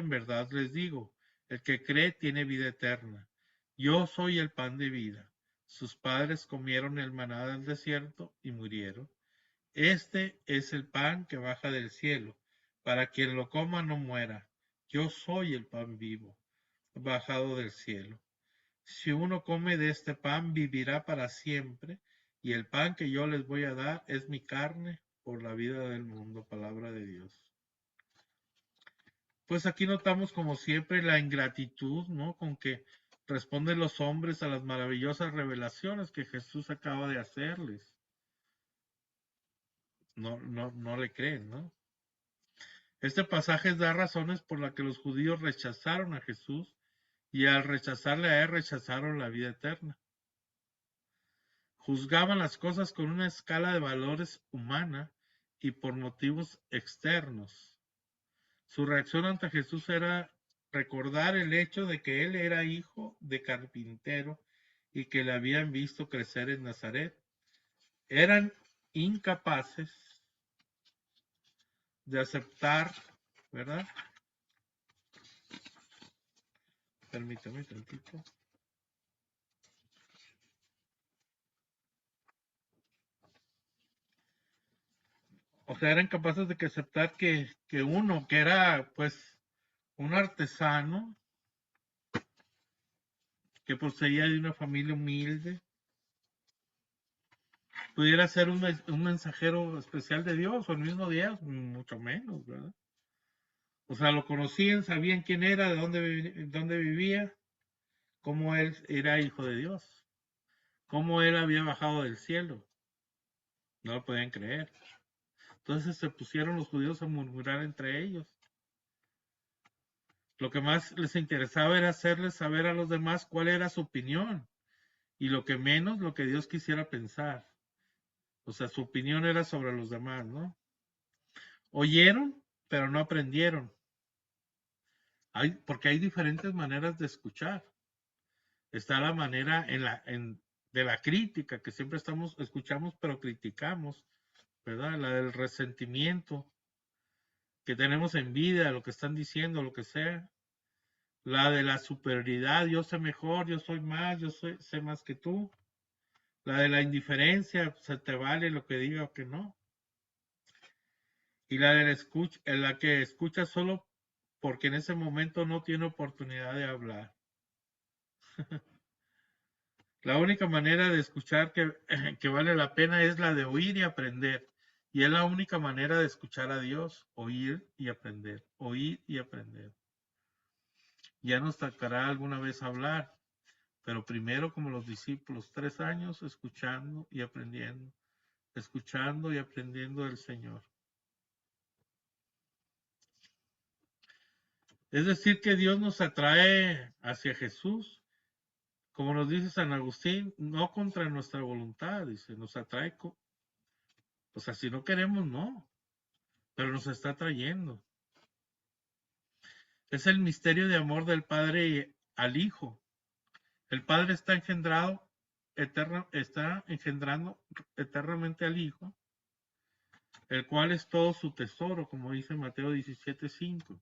les digo, el que cree tiene vida eterna. Yo soy el pan de vida. Sus padres comieron el maná del desierto y murieron. Este es el pan que baja del cielo. Para quien lo coma no muera. Yo soy el pan vivo, bajado del cielo. Si uno come de este pan, vivirá para siempre. Y el pan que yo les voy a dar es mi carne por la vida del mundo. Palabra de Dios. Pues aquí notamos como siempre la ingratitud, ¿no? Con que responden los hombres a las maravillosas revelaciones que Jesús acaba de hacerles. No le creen, ¿no? Este pasaje da razones por las que los judíos rechazaron a Jesús y al rechazarle a él rechazaron la vida eterna. Juzgaban las cosas con una escala de valores humana y por motivos externos. Su reacción ante Jesús era recordar el hecho de que él era hijo de carpintero y que le habían visto crecer en Nazaret. Eran incapaces de aceptar, ¿verdad? Permítame tantito. O sea, eran capaces de aceptar que uno, que era pues un artesano, que poseía de una familia humilde, pudiera ser un mensajero especial de Dios o el mismo Dios, mucho menos, ¿verdad? O sea, lo conocían, sabían quién era, de dónde vivía, cómo él era hijo de Dios, cómo él había bajado del cielo. No lo podían creer. Entonces se pusieron los judíos a murmurar entre ellos. Lo que más les interesaba era hacerles saber a los demás cuál era su opinión y lo que menos lo que Dios quisiera pensar. O sea, su opinión era sobre los demás, ¿no? Oyeron, pero no aprendieron. Porque hay diferentes maneras de escuchar. Está la manera de la crítica, que siempre escuchamos, pero criticamos, ¿verdad? La del resentimiento, que tenemos envidia, lo que están diciendo, lo que sea. La de la superioridad, yo sé mejor, yo soy más, sé más que tú. La de la indiferencia, se te vale lo que diga o que no. Y la de la que escucha solo porque en ese momento no tiene oportunidad de hablar. La única manera de escuchar que vale la pena es la de oír y aprender. Y es la única manera de escuchar a Dios, oír y aprender, oír y aprender. Ya nos tocará alguna vez hablar, pero primero como los discípulos, 3 años escuchando y aprendiendo del Señor. Es decir, que Dios nos atrae hacia Jesús, como nos dice San Agustín, no contra nuestra voluntad, dice, nos atrae, o sea, si no queremos, no, pero nos está trayendo. Es el misterio de amor del Padre al Hijo. El Padre está engendrando eternamente al Hijo, el cual es todo su tesoro, como dice Mateo 17:5.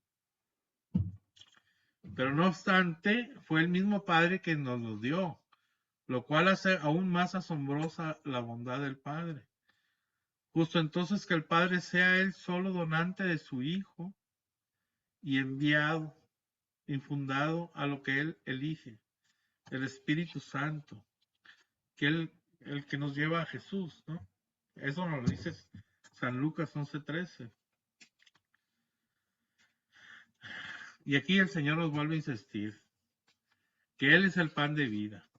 Pero no obstante, fue el mismo Padre que nos lo dio, lo cual hace aún más asombrosa la bondad del Padre. Justo entonces que el Padre sea él solo donante de su Hijo y enviado, infundado a lo que él elige, el Espíritu Santo, que el que nos lleva a Jesús, ¿no? Eso nos lo dice San Lucas 11:13. Y aquí el Señor nos vuelve a insistir que Él es el pan de vida.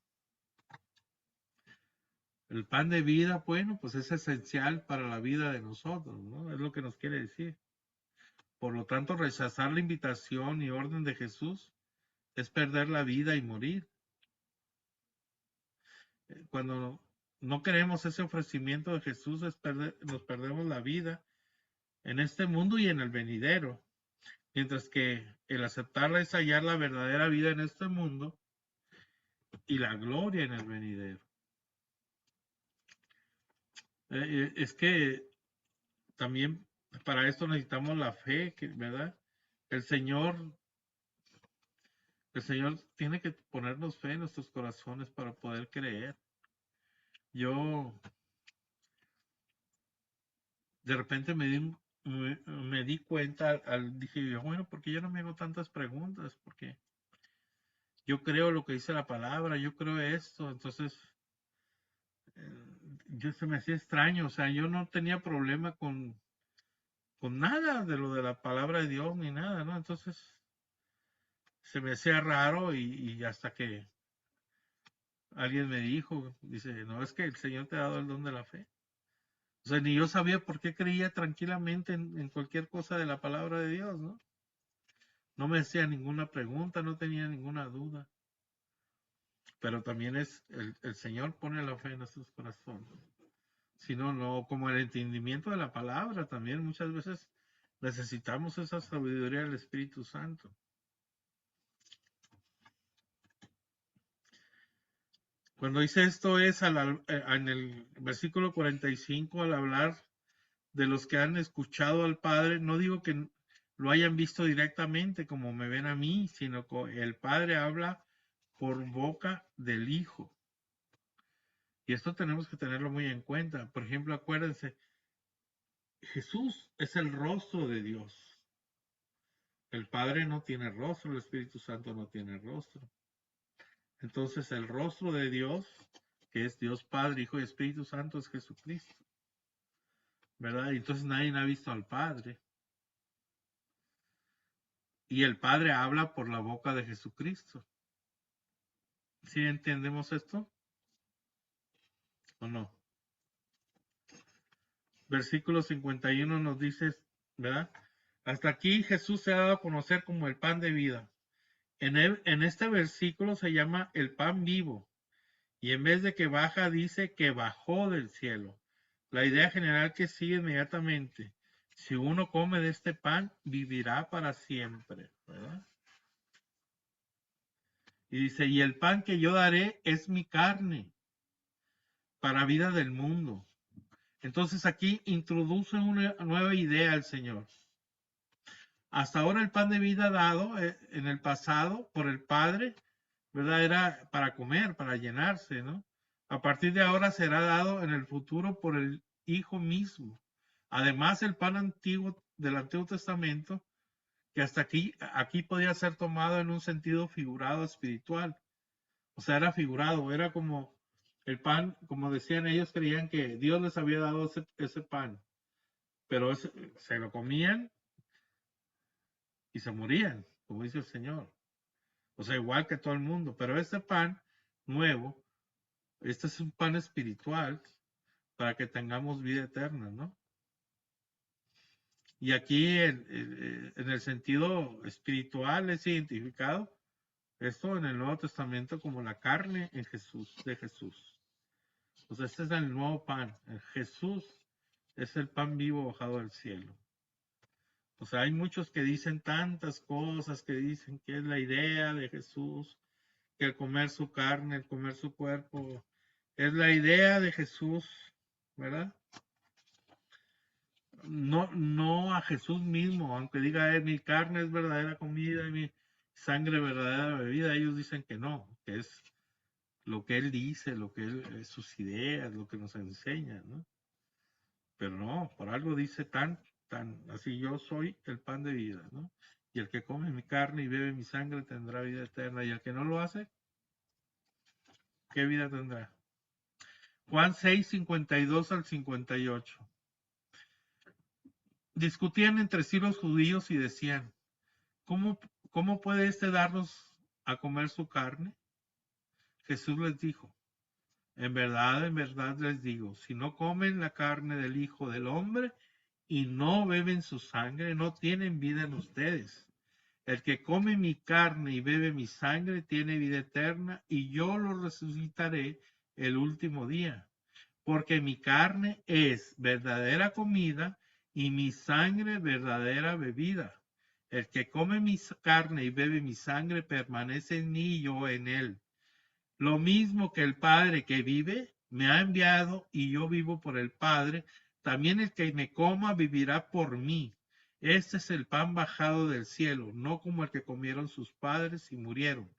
El pan de vida, bueno, pues es esencial para la vida de nosotros, ¿no? Es lo que nos quiere decir. Por lo tanto, rechazar la invitación y orden de Jesús es perder la vida y morir. Cuando no queremos ese ofrecimiento de Jesús, nos perdemos la vida en este mundo y en el venidero. Mientras que el aceptarla es hallar la verdadera vida en este mundo y la gloria en el venidero. Es que también para esto necesitamos la fe, ¿verdad? El Señor, el Señor tiene que ponernos fe en nuestros corazones para poder creer. Yo de repente me di cuenta, dije yo, bueno, ¿por qué yo no me hago tantas preguntas? Porque yo creo lo que dice la palabra, yo creo esto, entonces yo se me hacía extraño, o sea, yo no tenía problema con nada de lo de la palabra de Dios ni nada, ¿no? Entonces se me hacía raro y hasta que alguien me dijo, dice, no, es que el Señor te ha dado el don de la fe. O sea, ni yo sabía por qué creía tranquilamente en cualquier cosa de la palabra de Dios, ¿no? No me hacía ninguna pregunta, no tenía ninguna duda. Pero también el Señor pone la fe en nuestros corazones. Si no, no, como el entendimiento de la palabra también muchas veces necesitamos esa sabiduría del Espíritu Santo. Cuando dice esto es en el versículo 45, al hablar de los que han escuchado al Padre, no digo que lo hayan visto directamente como me ven a mí, sino que el Padre habla por boca del Hijo. Y esto tenemos que tenerlo muy en cuenta. Por ejemplo, acuérdense, Jesús es el rostro de Dios. El Padre no tiene rostro, el Espíritu Santo no tiene rostro. Entonces el rostro de Dios, que es Dios Padre, Hijo y Espíritu Santo, es Jesucristo. ¿Verdad? Y entonces nadie ha visto al Padre. Y el Padre habla por la boca de Jesucristo. ¿Sí entendemos esto? ¿O no? Versículo 51 nos dice, ¿verdad? Hasta aquí Jesús se ha dado a conocer como el pan de vida. En este versículo se llama el pan vivo. Y en vez de que baja, dice que bajó del cielo. La idea general que sigue inmediatamente: si uno come de este pan, vivirá para siempre, ¿verdad? Y dice, y el pan que yo daré es mi carne, para vida del mundo. Entonces aquí introduce una nueva idea al Señor. Hasta ahora el pan de vida dado en el pasado por el Padre, ¿verdad? Era para comer, para llenarse, ¿no? A partir de ahora será dado en el futuro por el Hijo mismo. Además, el pan antiguo del Antiguo Testamento, que hasta aquí podía ser tomado en un sentido figurado espiritual. O sea, era figurado, era como el pan, como decían ellos, creían que Dios les había dado ese pan, pero se lo comían y se morían, como dice el Señor. O sea, igual que todo el mundo, pero este pan nuevo, este es un pan espiritual para que tengamos vida eterna, ¿no? Y aquí en el sentido espiritual es identificado esto en el Nuevo Testamento como la carne en Jesús, de Jesús. O sea, este es el nuevo pan. Jesús es el pan vivo bajado del cielo. O sea, hay muchos que dicen tantas cosas, que dicen que es la idea de Jesús, que el comer su carne, el comer su cuerpo, es la idea de Jesús, ¿verdad? No, no a Jesús mismo, aunque diga, mi carne es verdadera comida y mi sangre verdadera bebida, ellos dicen que no, que es lo que él dice, lo que él, sus ideas, lo que nos enseña, ¿no? Pero no, por algo dice tan, así: yo soy el pan de vida, ¿no? Y el que come mi carne y bebe mi sangre tendrá vida eterna, y el que no lo hace, ¿qué vida tendrá? Juan 6, 52 al 58. Discutían entre sí los judíos y decían, ¿cómo, cómo puede este darnos a comer su carne? Jesús les dijo, en verdad les digo, si no comen la carne del Hijo del Hombre y no beben su sangre, no tienen vida en ustedes. El que come mi carne y bebe mi sangre tiene vida eterna, y yo lo resucitaré el último día. Porque mi carne es verdadera comida y mi sangre verdadera bebida. El que come mi carne y bebe mi sangre permanece en mí y yo en él. Lo mismo que el Padre que vive me ha enviado y yo vivo por el Padre, también el que me coma vivirá por mí. Este es el pan bajado del cielo, no como el que comieron sus padres y murieron.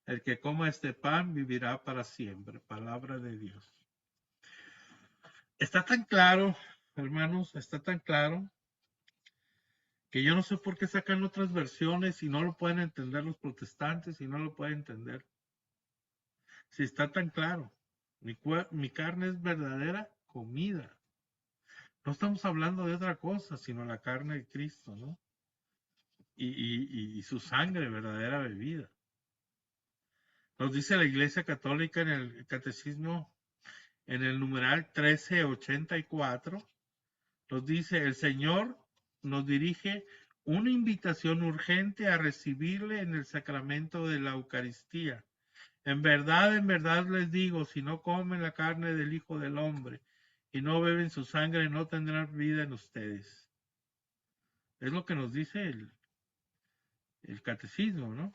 El que coma este pan vivirá para siempre. Palabra de Dios. Está tan claro, hermanos, está tan claro que yo no sé por qué sacan otras versiones y no lo pueden entender los protestantes y no lo pueden entender. Si está tan claro, mi carne es verdadera comida. No estamos hablando de otra cosa, sino la carne de Cristo, ¿no? Y su sangre, verdadera bebida. Nos dice la Iglesia Católica en el Catecismo, en el numeral 1384, nos dice, el Señor nos dirige una invitación urgente a recibirle en el sacramento de la Eucaristía. En verdad les digo, si no comen la carne del Hijo del Hombre y no beben su sangre, no tendrán vida en ustedes. Es lo que nos dice el catecismo, ¿no?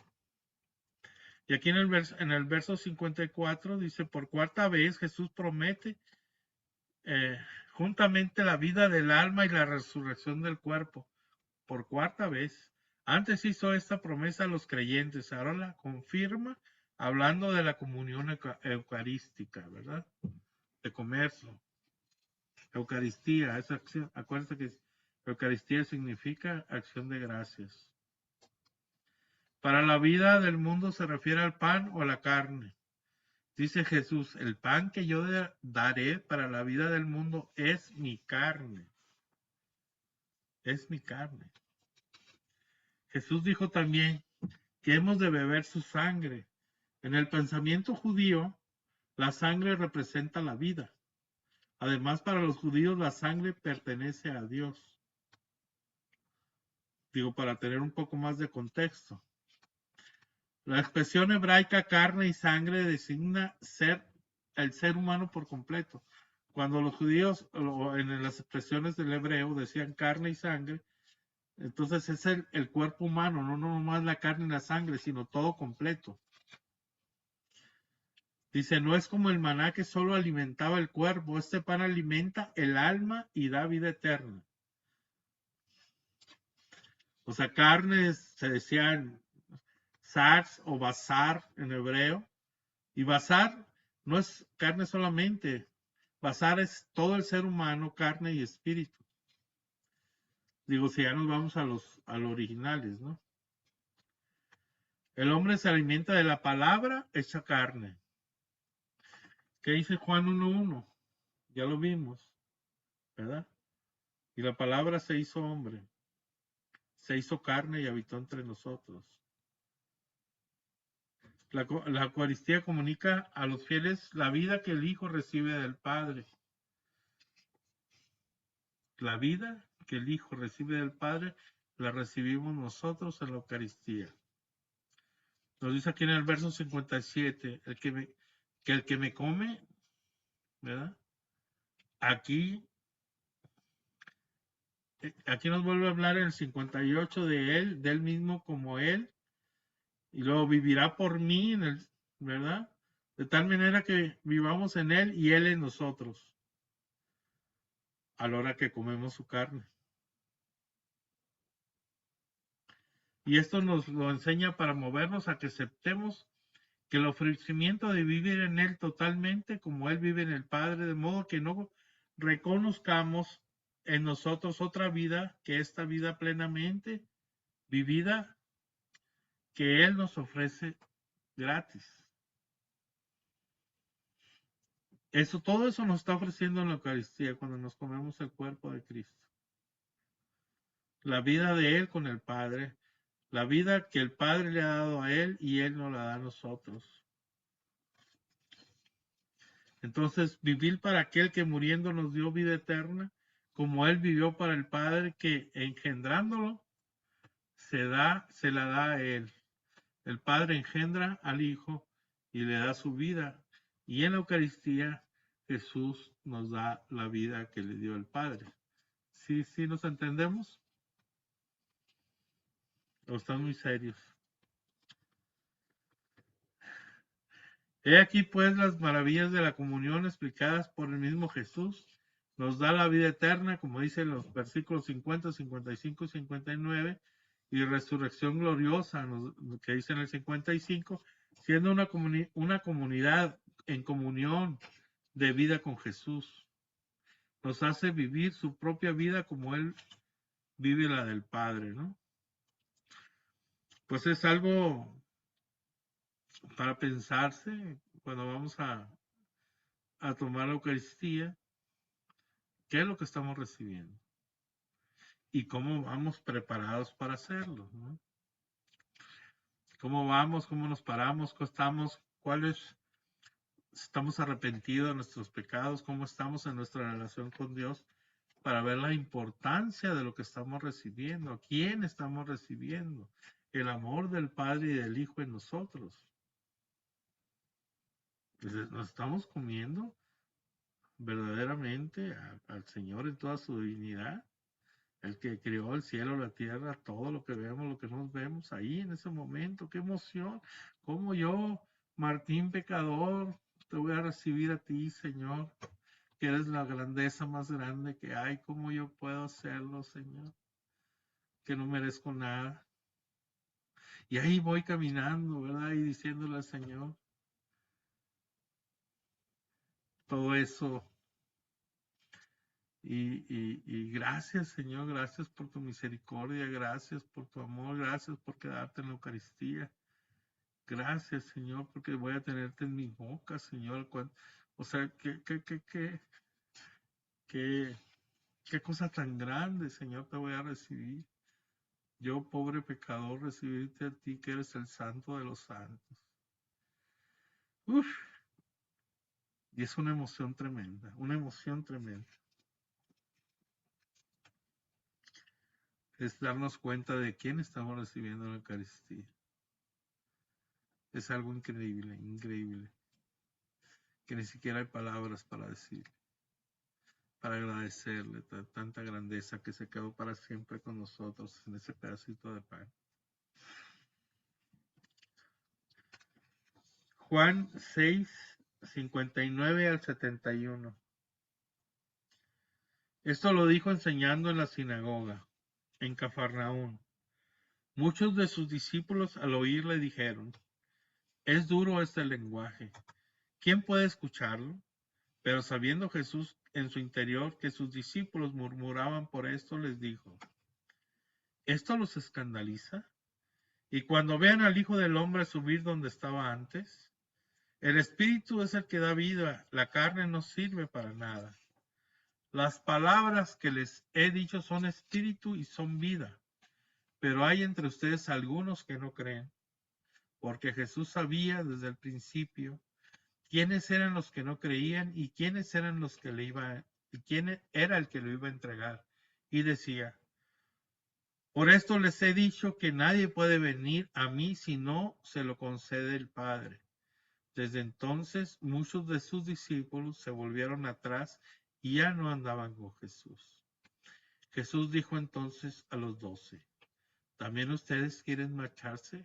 Y aquí en el verso 54 dice, por cuarta vez Jesús promete juntamente la vida del alma y la resurrección del cuerpo. Por cuarta vez. Antes hizo esta promesa a los creyentes, ahora la confirma hablando de la comunión eucarística, ¿verdad? De comercio. Eucaristía, esa acción, acuérdense que Eucaristía significa acción de gracias. Para la vida del mundo se refiere al pan o a la carne. Dice Jesús, el pan que yo daré para la vida del mundo es mi carne. Es mi carne. Jesús dijo también que hemos de beber su sangre. En el pensamiento judío, la sangre representa la vida. Además, para los judíos, la sangre pertenece a Dios. Digo, para tener un poco más de contexto. La expresión hebraica carne y sangre designa el ser humano por completo. Cuando los judíos en las expresiones del hebreo decían carne y sangre, entonces es el cuerpo humano, no nomás la carne y la sangre, sino todo completo. Dice, no es como el maná que solo alimentaba el cuerpo, este pan alimenta el alma y da vida eterna. O sea, carnes se decían sars o basar en hebreo, y basar no es carne solamente, basar es todo el ser humano, carne y espíritu. Digo, si ya nos vamos a los originales, ¿no? El hombre se alimenta de la palabra hecha carne. ¿Qué dice Juan 1:1? Ya lo vimos, ¿verdad? Y la palabra se hizo hombre, se hizo carne y habitó entre nosotros. La Eucaristía comunica a los fieles la vida que el Hijo recibe del Padre. La vida que el Hijo recibe del Padre la recibimos nosotros en la Eucaristía. Nos dice aquí en el verso 57, el que me come, ¿verdad? Aquí nos vuelve a hablar en el 58 de él mismo como él, y luego vivirá por mí, ¿verdad? De tal manera que vivamos en él y él en nosotros, a la hora que comemos su carne. Y esto nos lo enseña para movernos a que aceptemos que el ofrecimiento de vivir en él totalmente como él vive en el Padre, de modo que no reconozcamos en nosotros otra vida que esta vida plenamente vivida que él nos ofrece gratis. Todo eso nos está ofreciendo en la Eucaristía cuando nos comemos el cuerpo de Cristo. La vida de él con el Padre, la vida que el Padre le ha dado a él y él nos la da a nosotros. Entonces, vivir para aquel que muriendo nos dio vida eterna, como él vivió para el Padre que engendrándolo se la da a él. El Padre engendra al Hijo y le da su vida. Y en la Eucaristía Jesús nos da la vida que le dio el Padre. ¿Sí nos entendemos? ¿O están muy serios? He aquí pues las maravillas de la comunión explicadas por el mismo Jesús. Nos da la vida eterna, como dicen los versículos 50, 55 y 59, y resurrección gloriosa, que dice en el 55, siendo una comunidad en comunión de vida con Jesús. Nos hace vivir su propia vida como Él vive la del Padre, ¿no? Pues es algo para pensarse cuando vamos a tomar la Eucaristía, qué es lo que estamos recibiendo y cómo vamos preparados para hacerlo, ¿no? ¿Cómo vamos? ¿Cómo nos paramos? ¿Cómo estamos? ¿Estamos arrepentidos de nuestros pecados? ¿Cómo estamos en nuestra relación con Dios? Para ver la importancia de lo que estamos recibiendo, a quién estamos recibiendo, el amor del Padre y del Hijo en nosotros. Entonces, nos estamos comiendo verdaderamente al Señor en toda su divinidad, el que creó el cielo, la tierra, todo lo que vemos, lo que nos vemos ahí en ese momento. ¡Qué emoción! Como yo, Martín pecador, te voy a recibir a ti, Señor, que eres la grandeza más grande que hay. ¿Cómo yo puedo hacerlo, Señor? Que no merezco nada. Y ahí voy caminando, ¿verdad? Y diciéndole al Señor todo eso. Y gracias, Señor, gracias por tu misericordia, gracias por tu amor, gracias por quedarte en la Eucaristía. Gracias, Señor, porque voy a tenerte en mi boca, Señor. O sea, qué cosa tan grande, Señor, te voy a recibir. Yo, pobre pecador, recibirte a ti, que eres el santo de los santos. Uf. Y es una emoción tremenda, una emoción tremenda. es darnos cuenta de quién estamos recibiendo la Eucaristía. Es algo increíble, increíble, que ni siquiera hay palabras para decir, para agradecerle tanta grandeza que se quedó para siempre con nosotros en ese pedacito de pan. Juan 6, 59 al 71. Esto lo dijo enseñando en la sinagoga, en Cafarnaún. Muchos de sus discípulos al oírle dijeron, es duro este lenguaje, ¿quién puede escucharlo? Pero sabiendo Jesús en su interior que sus discípulos murmuraban por esto, les dijo, ¿esto los escandaliza? Y cuando vean al Hijo del Hombre subir donde estaba antes, el Espíritu es el que da vida, la carne no sirve para nada. Las palabras que les he dicho son espíritu y son vida, pero hay entre ustedes algunos que no creen, porque Jesús sabía desde el principio quiénes eran los que no creían y quiénes eran los que y quién era el que lo iba a entregar. Y decía, por esto les he dicho que nadie puede venir a mí si no se lo concede el Padre. Desde entonces muchos de sus discípulos se volvieron atrás y ya no andaban con Jesús. Jesús dijo entonces a los 12, ¿también ustedes quieren marcharse?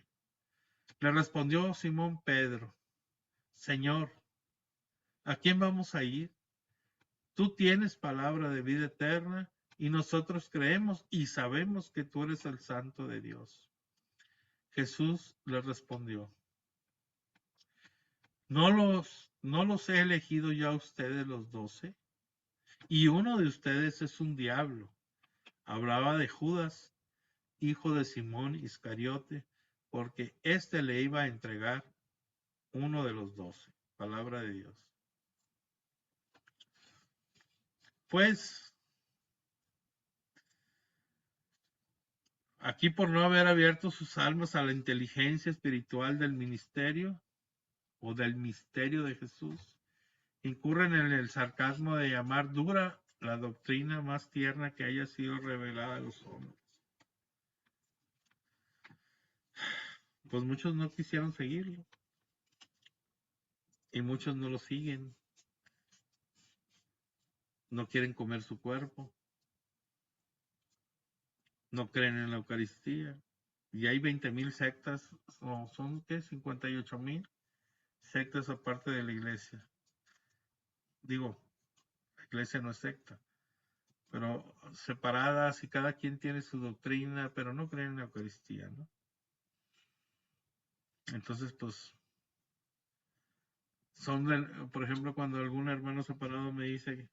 Le respondió Simón Pedro, Señor, ¿a quién vamos a ir? Tú tienes palabra de vida eterna y nosotros creemos y sabemos que tú eres el Santo de Dios. Jesús le respondió, ¿no los he elegido ya a ustedes los 12? Y uno de ustedes es un diablo. Hablaba de Judas, hijo de Simón Iscariote, porque éste le iba a entregar uno de los 12. Palabra de Dios. Pues, aquí por no haber abierto sus almas a la inteligencia espiritual del ministerio o del misterio de Jesús, incurren en el sarcasmo de llamar dura la doctrina más tierna que haya sido revelada a los hombres. Pues muchos no quisieron seguirlo y muchos no lo siguen. No quieren comer su cuerpo, no creen en la Eucaristía. Y hay 20,000 sectas, o son ¿qué? 58,000 sectas aparte de la iglesia. Digo, la iglesia no es secta, pero separadas y cada quien tiene su doctrina, pero no creen en la Eucaristía, ¿no? Entonces, pues, por ejemplo, cuando algún hermano separado me dice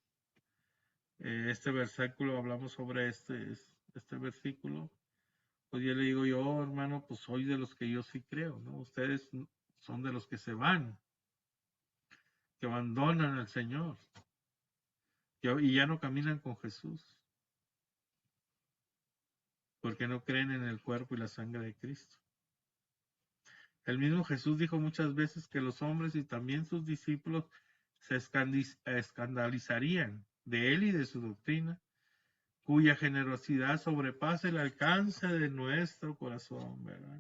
este versículo, hablamos sobre este versículo, pues yo le digo, yo, hermano, pues soy de los que yo sí creo, ¿no? Ustedes son de los que se van, que abandonan al Señor y ya no caminan con Jesús, porque no creen en el cuerpo y la sangre de Cristo. El mismo Jesús dijo muchas veces que los hombres y también sus discípulos se escandalizarían de él y de su doctrina, cuya generosidad sobrepasa el alcance de nuestro corazón, ¿verdad?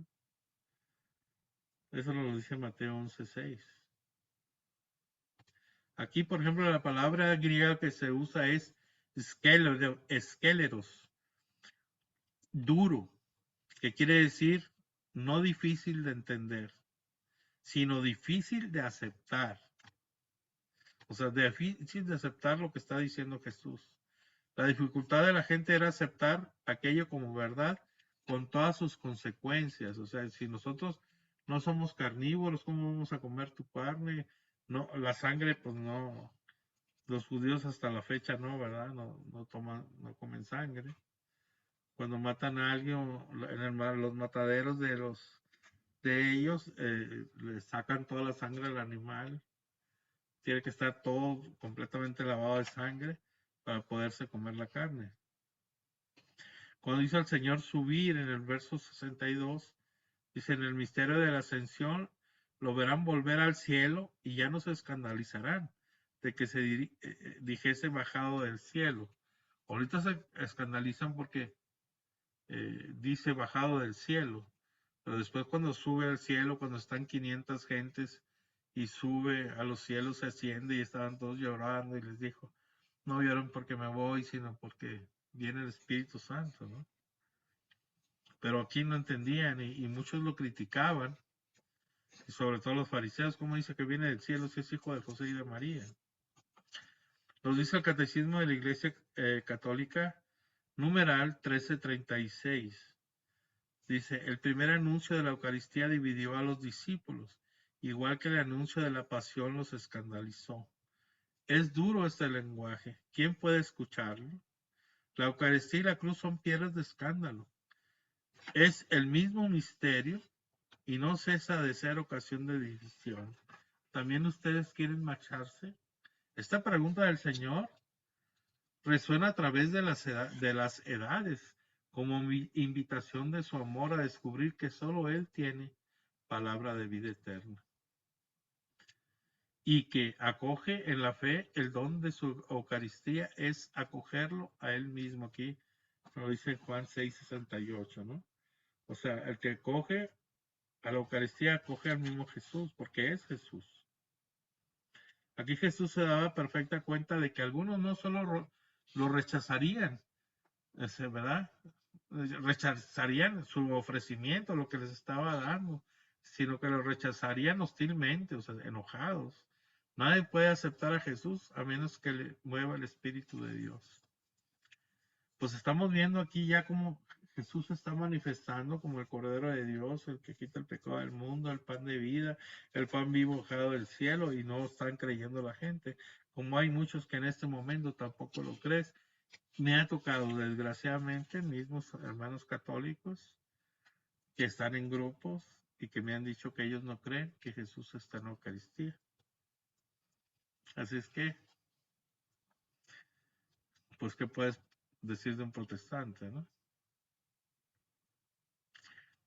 Eso lo dice Mateo 11:6. Aquí, por ejemplo, la palabra griega que se usa es esqueleros, duro, que quiere decir no difícil de entender, sino difícil de aceptar. O sea, difícil de aceptar lo que está diciendo Jesús. La dificultad de la gente era aceptar aquello como verdad con todas sus consecuencias. O sea, si nosotros no somos carnívoros, ¿cómo vamos a comer tu carne? No, la sangre, pues no. Los judíos hasta la fecha no, ¿verdad? No comen sangre. Cuando matan a alguien, en los mataderos de ellos, le sacan toda la sangre al animal. Tiene que estar todo completamente lavado de sangre para poderse comer la carne. Cuando hizo el Señor subir en el verso 62, dice, en el misterio de la ascensión, lo verán volver al cielo y ya no se escandalizarán de que se dijese bajado del cielo. Ahorita se escandalizan porque dice bajado del cielo, pero después cuando sube al cielo, cuando están 500 gentes y sube a los cielos, se asciende y estaban todos llorando y les dijo, no lloren porque me voy, sino porque viene el Espíritu Santo, ¿no? Pero aquí no entendían y muchos lo criticaban, y sobre todo los fariseos, como dice que viene del cielo si es hijo de José y de María. Nos dice el Catecismo de la Iglesia Católica, numeral 1336. Dice, el primer anuncio de la Eucaristía dividió a los discípulos, igual que el anuncio de la pasión los escandalizó. Es duro este lenguaje. ¿Quién puede escucharlo? La Eucaristía y la cruz son piedras de escándalo. Es el mismo misterio y no cesa de ser ocasión de división. ¿También ustedes quieren marcharse? Esta pregunta del Señor resuena a través de las edades, como mi invitación de su amor a descubrir que solo Él tiene palabra de vida eterna y que acoge en la fe el don de su Eucaristía es acogerlo a Él mismo. Aquí lo dice Juan 6:68, ¿no? O sea, el que acoge a la Eucaristía acoge al mismo Jesús, porque es Jesús. Aquí Jesús se daba perfecta cuenta de que algunos no solo lo rechazarían, ¿verdad? Rechazarían su ofrecimiento, lo que les estaba dando, sino que lo rechazarían hostilmente, o sea, enojados. Nadie puede aceptar a Jesús a menos que le mueva el Espíritu de Dios. Pues estamos viendo aquí ya cómo Jesús se está manifestando como el Cordero de Dios, el que quita el pecado del mundo, el pan de vida, el pan vivo bajado del cielo, y no están creyendo la gente. Como hay muchos que en este momento tampoco lo crees. Me ha tocado, desgraciadamente, mismos hermanos católicos que están en grupos y que me han dicho que ellos no creen que Jesús está en la Eucaristía. Así es que, pues, ¿qué puedes decir de un protestante, no?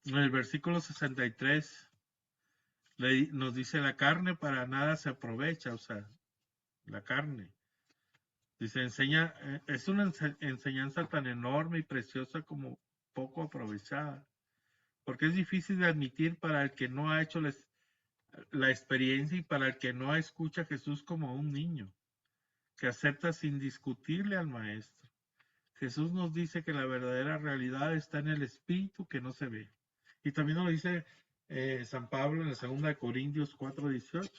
En el versículo 63 nos dice, la carne para nada se aprovecha, o sea, la carne. Dice, es una enseñanza tan enorme y preciosa como poco aprovechada, porque es difícil de admitir para el que no ha hecho la experiencia y para el que no escucha a Jesús como un niño, que acepta sin discutirle al maestro. Jesús nos dice que la verdadera realidad está en el espíritu que no se ve. Y también nos lo dice San Pablo en la 2 Corintios 4:18.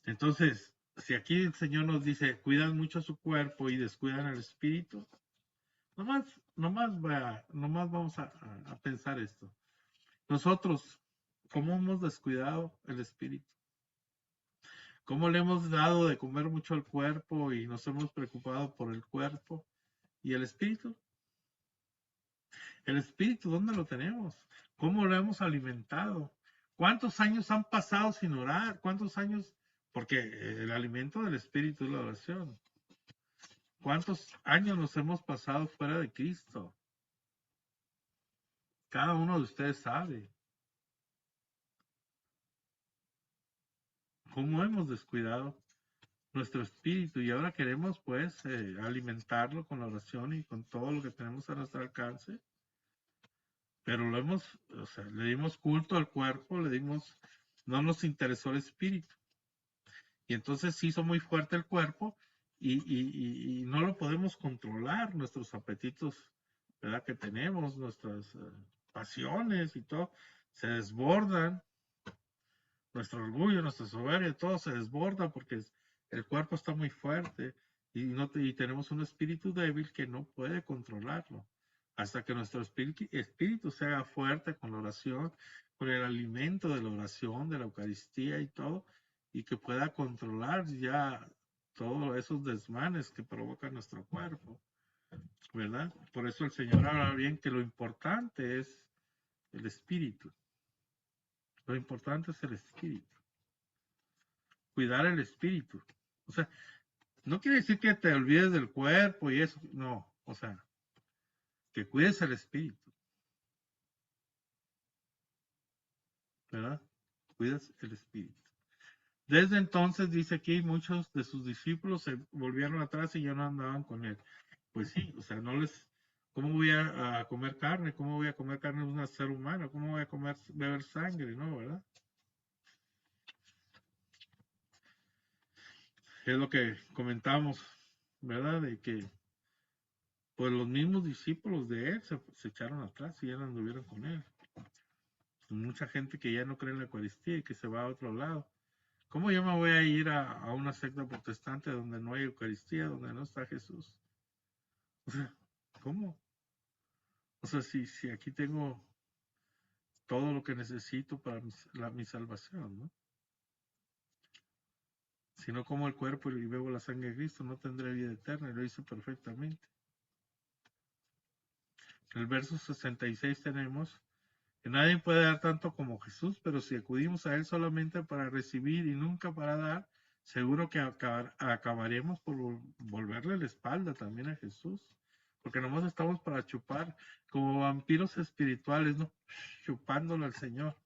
Entonces, si aquí el Señor nos dice, cuidan mucho su cuerpo y descuidan al espíritu, nomás vamos a pensar esto. Nosotros, ¿cómo hemos descuidado el espíritu? ¿Cómo le hemos dado de comer mucho al cuerpo y nos hemos preocupado por el cuerpo? ¿Y el espíritu? ¿El espíritu dónde lo tenemos? ¿Cómo lo hemos alimentado? ¿Cuántos años han pasado sin orar? ¿Cuántos años? Porque el alimento del espíritu es la oración. ¿Cuántos años nos hemos pasado fuera de Cristo? Cada uno de ustedes sabe. ¿Cómo hemos descuidado nuestro espíritu? Y ahora queremos pues alimentarlo con la oración y con todo lo que tenemos a nuestro alcance. Pero o sea, le dimos culto al cuerpo, no nos interesó el espíritu. Y entonces se hizo muy fuerte el cuerpo y no lo podemos controlar, nuestros apetitos, ¿verdad? Que tenemos, nuestras pasiones y todo, se desbordan, nuestro orgullo, nuestra soberbia, todo se desborda porque el cuerpo está muy fuerte y tenemos un espíritu débil que no puede controlarlo. Hasta que nuestro espíritu se haga fuerte con la oración, con el alimento de la oración, de la Eucaristía y todo, y que pueda controlar ya todos esos desmanes que provoca nuestro cuerpo, ¿verdad? Por eso el Señor habla bien que lo importante es el espíritu. Lo importante es el espíritu. Cuidar el espíritu. O sea, no quiere decir que te olvides del cuerpo y eso, no. O sea, que cuides el espíritu, ¿verdad? Cuidas el espíritu. Desde entonces, dice aquí, muchos de sus discípulos se volvieron atrás y ya no andaban con él. Pues sí, o sea, ¿Cómo voy a comer carne? ¿Cómo voy a comer carne de un ser humano? ¿Cómo voy a beber sangre? ¿No? ¿Verdad? Es lo que comentamos, ¿verdad? De que pues los mismos discípulos de él se echaron atrás y ya no anduvieron con él. Mucha gente que ya no cree en la Eucaristía y que se va a otro lado. ¿Cómo yo me voy a ir a una secta protestante donde no hay Eucaristía, donde no está Jesús? O sea, ¿cómo? O sea, si aquí tengo todo lo que necesito para mi salvación, ¿no? Si no como el cuerpo y bebo la sangre de Cristo, no tendré vida eterna, y lo hice perfectamente. En el verso 66 tenemos que nadie puede dar tanto como Jesús, pero si acudimos a Él solamente para recibir y nunca para dar, seguro que acabaremos por volverle la espalda también a Jesús, porque nomás estamos para chupar, como vampiros espirituales, ¿no? Chupándole al Señor.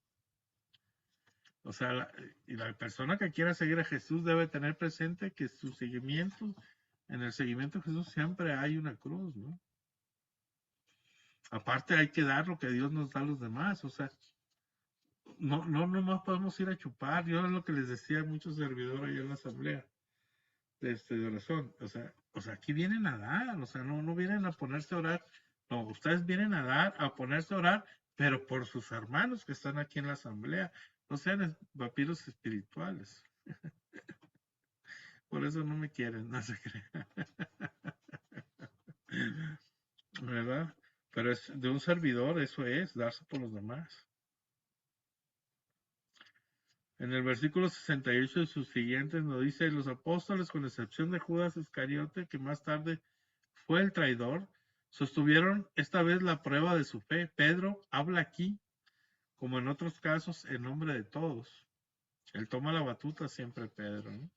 O sea, y la persona que quiera seguir a Jesús debe tener presente que su seguimiento, en el seguimiento de Jesús siempre hay una cruz, ¿no? Aparte hay que dar lo que Dios nos da a los demás, o sea, no más podemos ir a chupar. Yo es lo que les decía a muchos servidores ahí en la asamblea de oración. O sea, aquí vienen a dar, o sea, no vienen a ponerse a orar. No, ustedes vienen a dar, a ponerse a orar, pero por sus hermanos que están aquí en la asamblea. No sean vampiros espirituales. Por eso no me quieren, no se crean. ¿Verdad? Pero es de un servidor, eso es, darse por los demás. En el versículo 68 y sus siguientes nos dice, los apóstoles, con excepción de Judas Iscariote, que más tarde fue el traidor, sostuvieron esta vez la prueba de su fe. Pedro habla aquí, como en otros casos, en nombre de todos. Él toma la batuta siempre, Pedro, ¿no?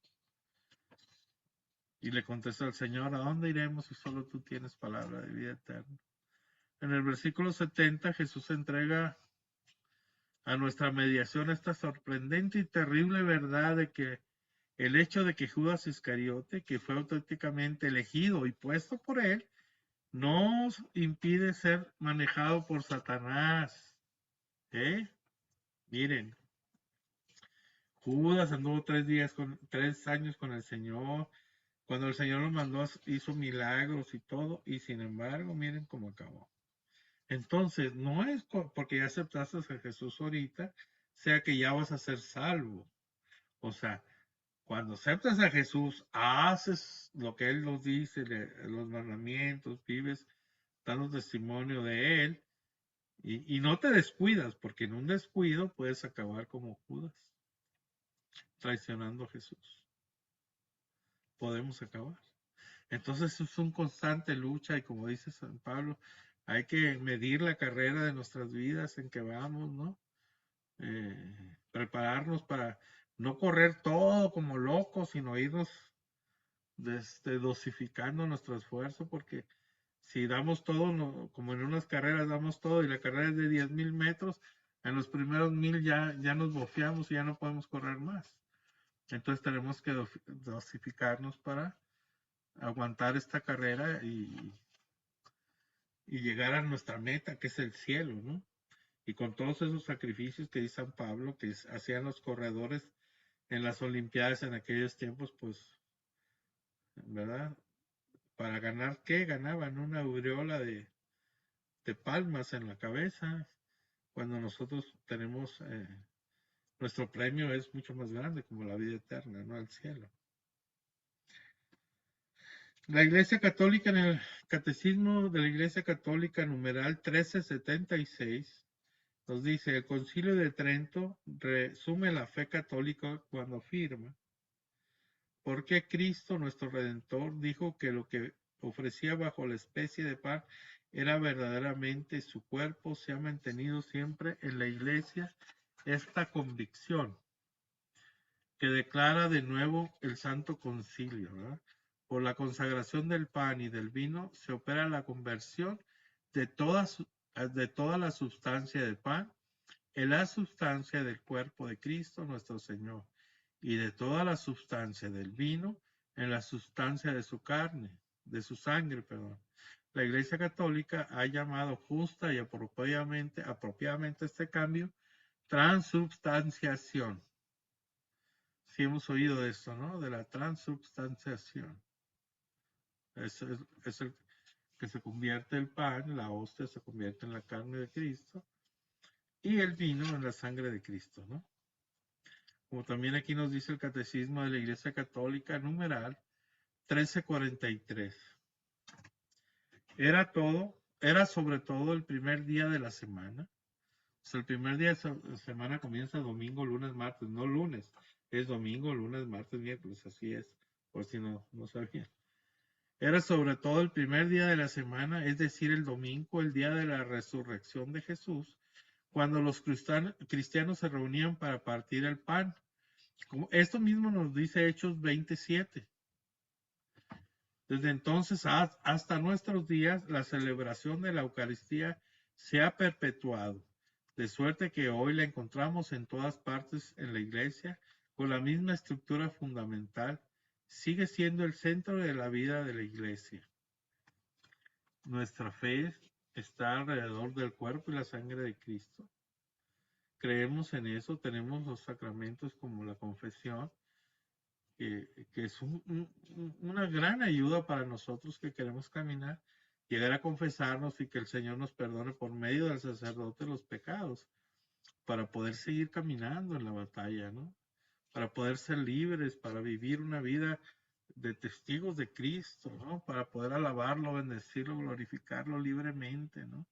Y le contesta al Señor, ¿a dónde iremos si solo tú tienes palabra de vida eterna? En el versículo 70, Jesús entrega a nuestra mediación esta sorprendente y terrible verdad de que el hecho de que Judas Iscariote, que fue auténticamente elegido y puesto por él, nos impide ser manejado por Satanás. Miren, Judas anduvo 3 años con el Señor. Cuando el Señor lo mandó, hizo milagros y todo, y sin embargo, miren cómo acabó. Entonces, no es porque ya aceptaste a Jesús ahorita, sea que ya vas a ser salvo. O sea, cuando aceptas a Jesús, haces lo que Él nos dice, los mandamientos, vives dando testimonio de Él, y no te descuidas, porque en un descuido puedes acabar como Judas, traicionando a Jesús. Podemos acabar. Entonces es una constante lucha y como dice San Pablo, hay que medir la carrera de nuestras vidas en que vamos, ¿no? Prepararnos para no correr todo como locos, sino irnos dosificando nuestro esfuerzo, porque si damos todo, no, como en unas carreras damos todo y la carrera es de 10,000 metros, en los primeros 1,000 ya nos bofiamos y ya no podemos correr más. Entonces tenemos que dosificarnos para aguantar esta carrera y llegar a nuestra meta, que es el cielo, ¿no? Y con todos esos sacrificios que dice San Pablo, que hacían los corredores en las Olimpiadas en aquellos tiempos, pues, ¿verdad? Para ganar, ¿qué? Ganaban una aureola de palmas en la cabeza, cuando nosotros tenemos, nuestro premio es mucho más grande, como la vida eterna, ¿no? El cielo. La Iglesia Católica, en el Catecismo de la Iglesia Católica, numeral 1376, nos dice, el Concilio de Trento resume la fe católica cuando afirma, porque Cristo, nuestro Redentor, dijo que lo que ofrecía bajo la especie de pan era verdaderamente su cuerpo. Se ha mantenido siempre en la Iglesia esta convicción que declara de nuevo el Santo Concilio, ¿verdad? Por la consagración del pan y del vino se opera la conversión de toda la sustancia del pan en la sustancia del cuerpo de Cristo nuestro Señor, y de toda la sustancia del vino en la sustancia de su carne, de su sangre, perdón, la Iglesia Católica ha llamado justa y apropiadamente este cambio transubstanciación. Sí hemos oído de esto, ¿no? De la transubstanciación. Es el que se convierte el pan, la hostia se convierte en la carne de Cristo y el vino en la sangre de Cristo, ¿no? Como también aquí nos dice el Catecismo de la Iglesia Católica, numeral 1343. Era sobre todo el primer día de la semana. O sea, el primer día de la semana comienza domingo, lunes, martes, no lunes. Es domingo, lunes, martes, miércoles, así es, por si no sabían. Era sobre todo el primer día de la semana, es decir, el domingo, el día de la resurrección de Jesús, cuando los cristianos se reunían para partir el pan. Esto mismo nos dice Hechos 27. Desde entonces hasta nuestros días, la celebración de la Eucaristía se ha perpetuado, de suerte que hoy la encontramos en todas partes en la Iglesia, con la misma estructura fundamental, sigue siendo el centro de la vida de la Iglesia. Nuestra fe está alrededor del cuerpo y la sangre de Cristo. Creemos en eso, tenemos los sacramentos como la confesión, que es una gran ayuda para nosotros que queremos caminar, llegar a confesarnos y que el Señor nos perdone por medio del sacerdote los pecados, para poder seguir caminando en la batalla, ¿no? Para poder ser libres, para vivir una vida de testigos de Cristo, ¿no? Para poder alabarlo, bendecirlo, glorificarlo libremente, ¿no?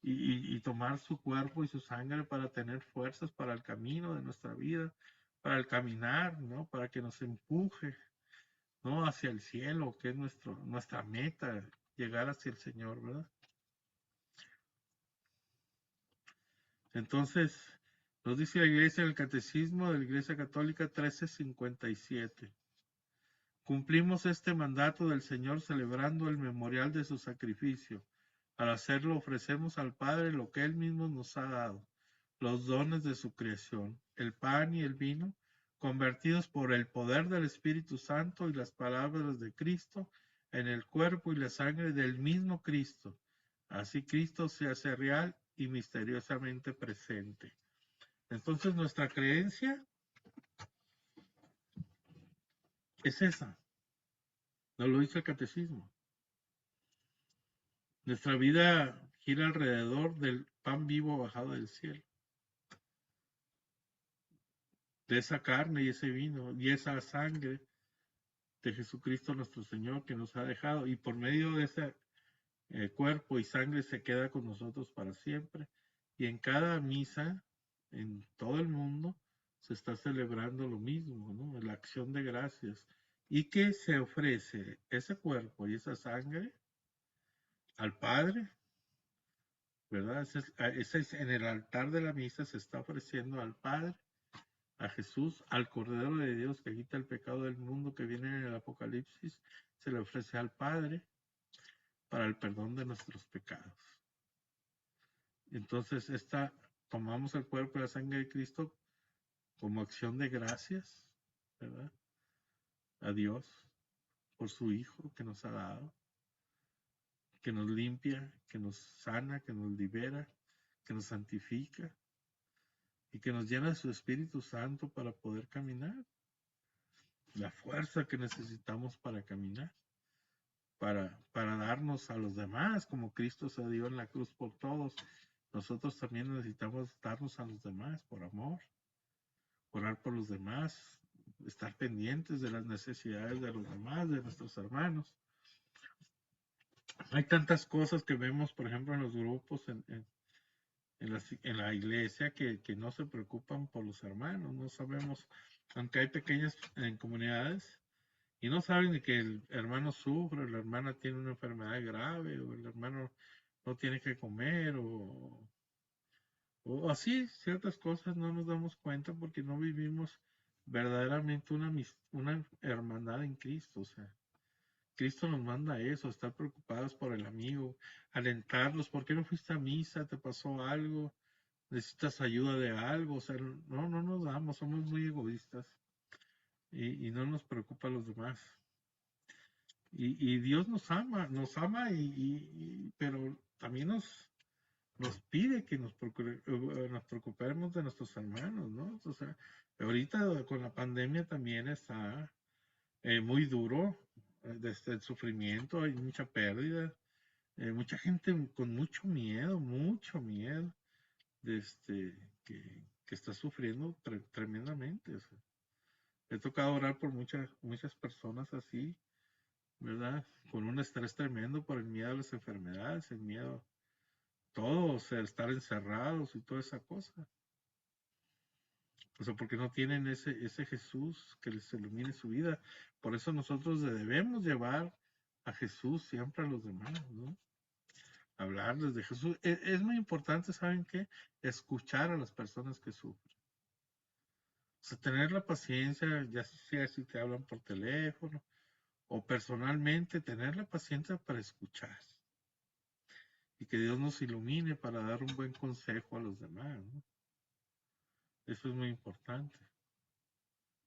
Y tomar su cuerpo y su sangre para tener fuerzas para el camino de nuestra vida, para el caminar, ¿no? Para que nos empuje, ¿no? Hacia el cielo, que es nuestra meta, llegar hacia el Señor, ¿verdad? Entonces, nos dice la Iglesia en el Catecismo de la Iglesia Católica 1357. Cumplimos este mandato del Señor celebrando el memorial de su sacrificio. Al hacerlo ofrecemos al Padre lo que Él mismo nos ha dado, los dones de su creación, el pan y el vino, convertidos por el poder del Espíritu Santo y las palabras de Cristo en el cuerpo y la sangre del mismo Cristo. Así Cristo se hace real y misteriosamente presente. Entonces nuestra creencia es esa. Nos lo dice el catecismo. Nuestra vida gira alrededor del pan vivo bajado del cielo, de esa carne y ese vino y esa sangre de Jesucristo nuestro Señor que nos ha dejado, y por medio de ese cuerpo y sangre se queda con nosotros para siempre. Y en cada misa, en todo el mundo, se está celebrando lo mismo, ¿no? La acción de gracias. Y que se ofrece ese cuerpo y esa sangre al Padre, ¿verdad? Ese es en el altar de la misa se está ofreciendo al Padre, a Jesús, al Cordero de Dios que quita el pecado del mundo, que viene en el Apocalipsis, se le ofrece al Padre para el perdón de nuestros pecados. Entonces, tomamos el cuerpo y la sangre de Cristo como acción de gracias, ¿verdad? A Dios por su Hijo que nos ha dado, que nos limpia, que nos sana, que nos libera, que nos santifica y que nos llena de su Espíritu Santo para poder caminar. La fuerza que necesitamos para caminar, para darnos a los demás, como Cristo se dio en la cruz por todos. Nosotros también necesitamos darnos a los demás por amor, orar por los demás, estar pendientes de las necesidades de los demás, de nuestros hermanos. Hay tantas cosas que vemos, por ejemplo, en los grupos, en la iglesia, que no se preocupan por los hermanos. No sabemos, aunque hay pequeñas comunidades, y no saben de que el hermano sufre, la hermana tiene una enfermedad grave, o el hermano no tiene que comer, o así, ciertas cosas no nos damos cuenta porque no vivimos verdaderamente una hermandad en Cristo. O sea, Cristo nos manda eso, estar preocupados por el amigo, alentarlos. ¿Por qué no fuiste a misa? ¿Te pasó algo? ¿Necesitas ayuda de algo? O sea, no nos damos, somos muy egoístas y no nos preocupa a los demás. Y Dios nos ama, pero también nos pide que nos preocupemos de nuestros hermanos, ¿no? O sea, ahorita con la pandemia también está muy duro, desde el sufrimiento, hay mucha pérdida, mucha gente con mucho miedo, de que está sufriendo tremendamente. O sea, he tocado orar por muchas personas así, ¿verdad? Con un estrés tremendo por el miedo a las enfermedades, el miedo, todo, o sea, estar encerrados y toda esa cosa. O sea, porque no tienen ese Jesús que les ilumine su vida. Por eso nosotros debemos llevar a Jesús siempre a los demás, ¿no? Hablarles de Jesús. Es muy importante, ¿saben qué? Escuchar a las personas que sufren. O sea, tener la paciencia, ya sea si te hablan por teléfono o personalmente, tener la paciencia para escuchar. Y que Dios nos ilumine para dar un buen consejo a los demás, ¿no? Eso es muy importante.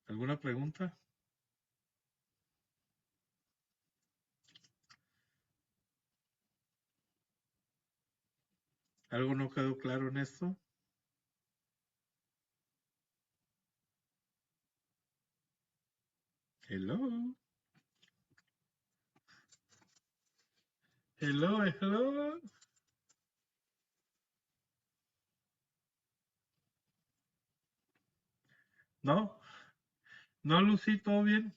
¿Alguna pregunta? ¿Algo no quedó claro en esto? Hello. Hello, hello. ¿No? ¿No, Lucy? ¿Todo bien?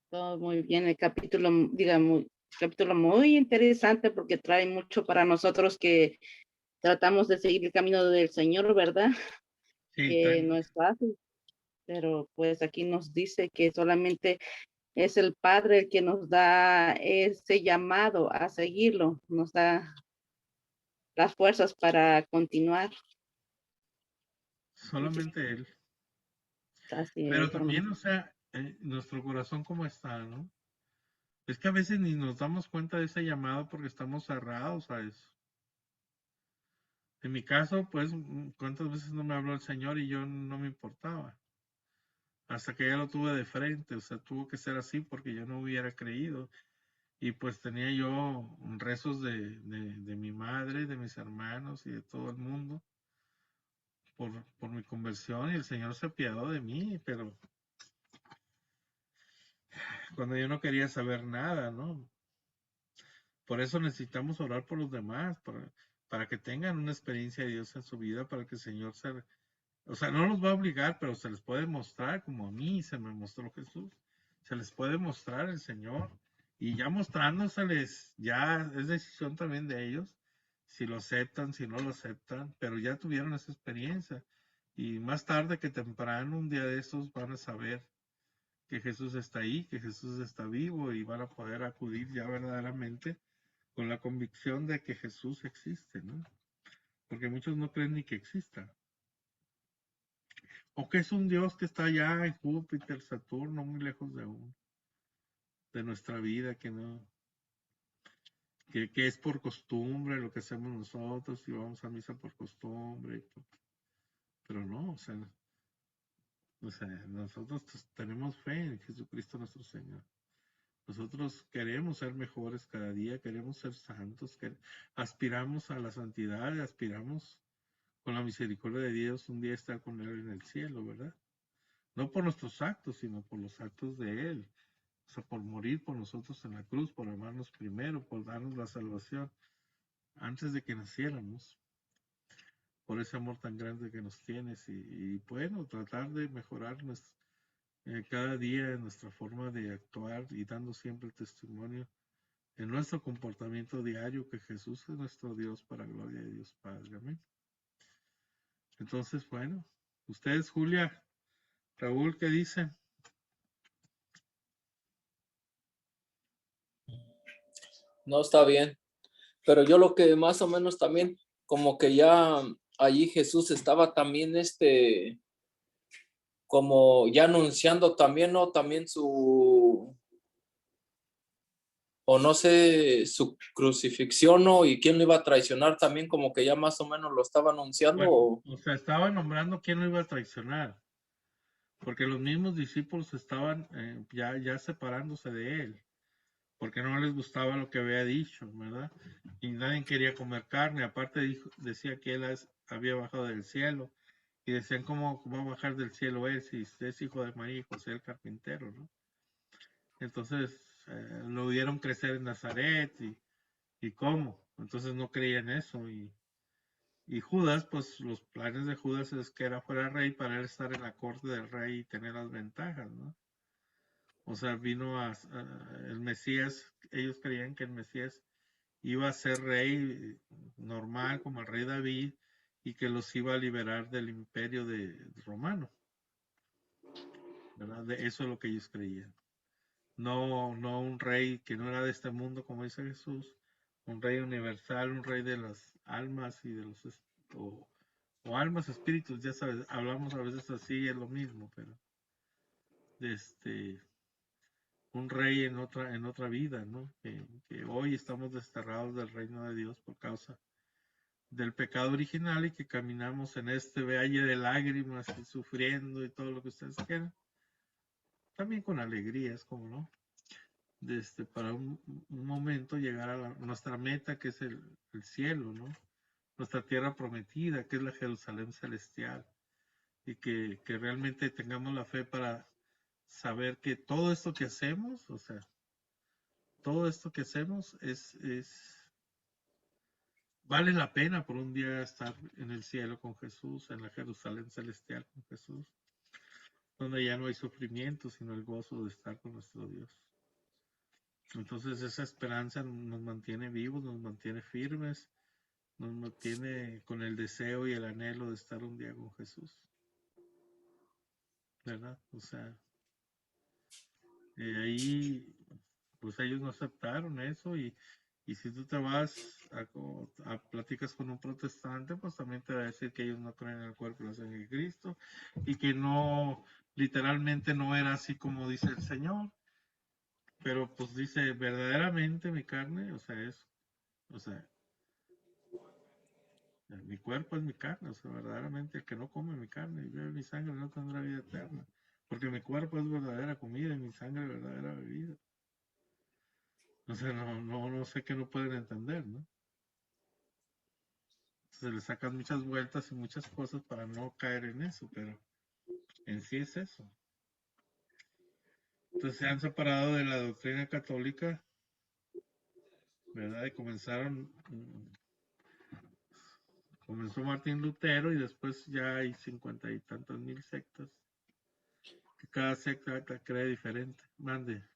Todo muy bien, el capítulo, digamos, capítulo muy interesante porque trae mucho para nosotros que tratamos de seguir el camino del Señor, ¿verdad? Sí, Que no es fácil, pero pues aquí nos dice que solamente es el Padre el que nos da ese llamado a seguirlo, nos da las fuerzas para continuar. solamente Él. Así Pero es, también, hermano. o sea, nuestro corazón cómo está, ¿no? Es que a veces ni nos damos cuenta de ese llamado porque estamos cerrados a eso. En mi caso, pues, ¿cuántas veces no me habló el Señor y yo no me importaba? Hasta que ya lo tuve de frente, o sea, tuvo que ser así porque yo no hubiera creído. Y pues tenía yo rezos de mi madre, de mis hermanos y de todo el mundo por mi conversión y el Señor se apiadó de mí, pero cuando yo no quería saber nada, ¿no? Por eso necesitamos orar por los demás, para que tengan una experiencia de Dios en su vida, para que el Señor o sea, no los va a obligar, pero se les puede mostrar, como a mí se me mostró Jesús, se les puede mostrar el Señor, y ya mostrándoseles, ya es decisión también de ellos, si lo aceptan, si no lo aceptan, pero ya tuvieron esa experiencia, y más tarde que temprano, un día de esos, van a saber que Jesús está ahí, que Jesús está vivo, y van a poder acudir ya verdaderamente con la convicción de que Jesús existe, ¿no? Porque muchos no creen ni que exista. O que es un Dios que está allá en Júpiter, Saturno, muy lejos de nuestra vida, que no, que es por costumbre lo que hacemos nosotros y vamos a misa por costumbre. Pero no, o sea, nosotros tenemos fe en Jesucristo nuestro Señor. Nosotros queremos ser mejores cada día, queremos ser santos, aspiramos a la santidad, aspiramos con la misericordia de Dios un día estar con Él en el cielo, ¿verdad? No por nuestros actos, sino por los actos de Él. O sea, por morir por nosotros en la cruz, por amarnos primero, por darnos la salvación antes de que naciéramos, por ese amor tan grande que nos tienes y bueno, tratar de mejorar cada día nuestra forma de actuar y dando siempre el testimonio en nuestro comportamiento diario que Jesús es nuestro Dios para gloria de Dios Padre. Amén. Entonces, bueno, ustedes, Julia, Raúl, ¿qué dicen? No, está bien. Pero yo lo que más o menos también, como que ya allí Jesús estaba también, como ya anunciando también, ¿no? También o no sé, su crucifixión, ¿no? Y quién lo iba a traicionar también, como que ya más o menos lo estaba anunciando. Bueno, o sea, estaba nombrando quién lo iba a traicionar. porque los mismos discípulos estaban ya separándose de él, porque no les gustaba lo que había dicho, ¿verdad? Y nadie quería comer carne, aparte decía que él había bajado del cielo, y decían, ¿cómo va a bajar del cielo él si es hijo de María y José el carpintero, ¿no? Entonces lo vieron crecer en Nazaret y cómo, entonces no creían eso y Judas, pues los planes de Judas es que era fuera rey para él estar en la corte del rey y tener las ventajas, ¿no? O sea, el Mesías, ellos creían que el Mesías iba a ser rey normal como el rey David y que los iba a liberar del imperio romano, ¿verdad? Eso es lo que ellos creían. No un rey que no era de este mundo, como dice Jesús, un rey universal, un rey de las almas y de los o almas, espíritus, ya sabes, hablamos a veces así, es lo mismo, pero un rey en otra vida, ¿no? Que hoy estamos desterrados del reino de Dios por causa del pecado original y que caminamos en este valle de lágrimas y sufriendo y todo lo que ustedes quieran. También con alegrías, como no. Para un momento llegar a nuestra meta, que es el cielo, ¿no? Nuestra tierra prometida, que es la Jerusalén celestial. Y que realmente tengamos la fe para saber que todo esto que hacemos, o sea, todo esto que hacemos vale la pena por un día estar en el cielo con Jesús, en la Jerusalén celestial con Jesús, donde ya no hay sufrimiento, sino el gozo de estar con nuestro Dios. Entonces esa esperanza nos mantiene vivos, nos mantiene firmes, nos mantiene con el deseo y el anhelo de estar un día con Jesús. ¿Verdad? O sea, ahí, pues ellos no aceptaron eso y si tú te vas platicas con un protestante, pues también te va a decir que ellos no creen en el cuerpo y la sangre de Cristo y que no, literalmente no era así como dice el Señor, pero pues dice verdaderamente mi carne, o sea, mi cuerpo es mi carne, o sea, verdaderamente el que no come mi carne y bebe mi sangre no tendrá vida eterna, porque mi cuerpo es verdadera comida y mi sangre verdadera bebida. O sea, no sé qué no pueden entender, ¿no? Se le sacan muchas vueltas y muchas cosas para no caer en eso, pero en sí es eso. Entonces se han separado de la doctrina católica, ¿verdad? Y comenzó Martín Lutero y después ya hay 50 y tantas mil sectas, que cada secta cree diferente. Mande.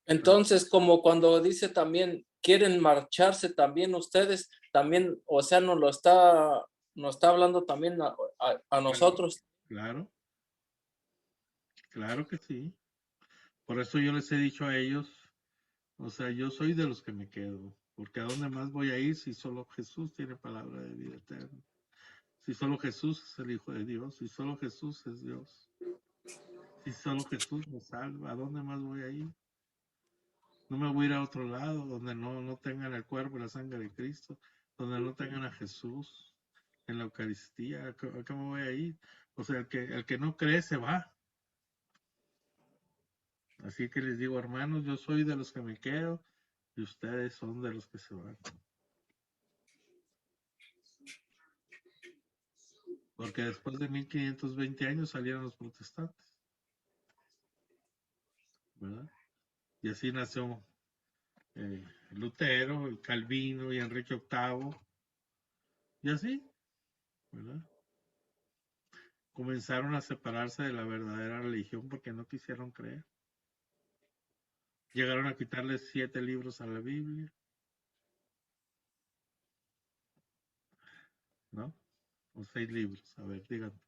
Entonces, como cuando dice también, quieren marcharse también ustedes, también, o sea, nos está hablando también a nosotros. Claro que sí. Por eso yo les he dicho a ellos, o sea, yo soy de los que me quedo, porque ¿a dónde más voy a ir si solo Jesús tiene palabra de vida eterna? Si solo Jesús es el Hijo de Dios, si solo Jesús es Dios, si solo Jesús me salva, ¿a dónde más voy a ir? No me voy a ir a otro lado donde no tengan el cuerpo y la sangre de Cristo, donde no tengan a Jesús en la Eucaristía. ¿A qué me voy a ir? O sea, el que no cree se va. Así que les digo, hermanos, yo soy de los que me quedo y ustedes son de los que se van. Porque después de 1520 años salieron los protestantes, ¿verdad? Y así nació Lutero, y Calvino y Enrique VIII, y así, ¿verdad? Comenzaron a separarse de la verdadera religión porque no quisieron creer. Llegaron a quitarle 7 libros a la Biblia, ¿no? O 6 libros, a ver, díganme.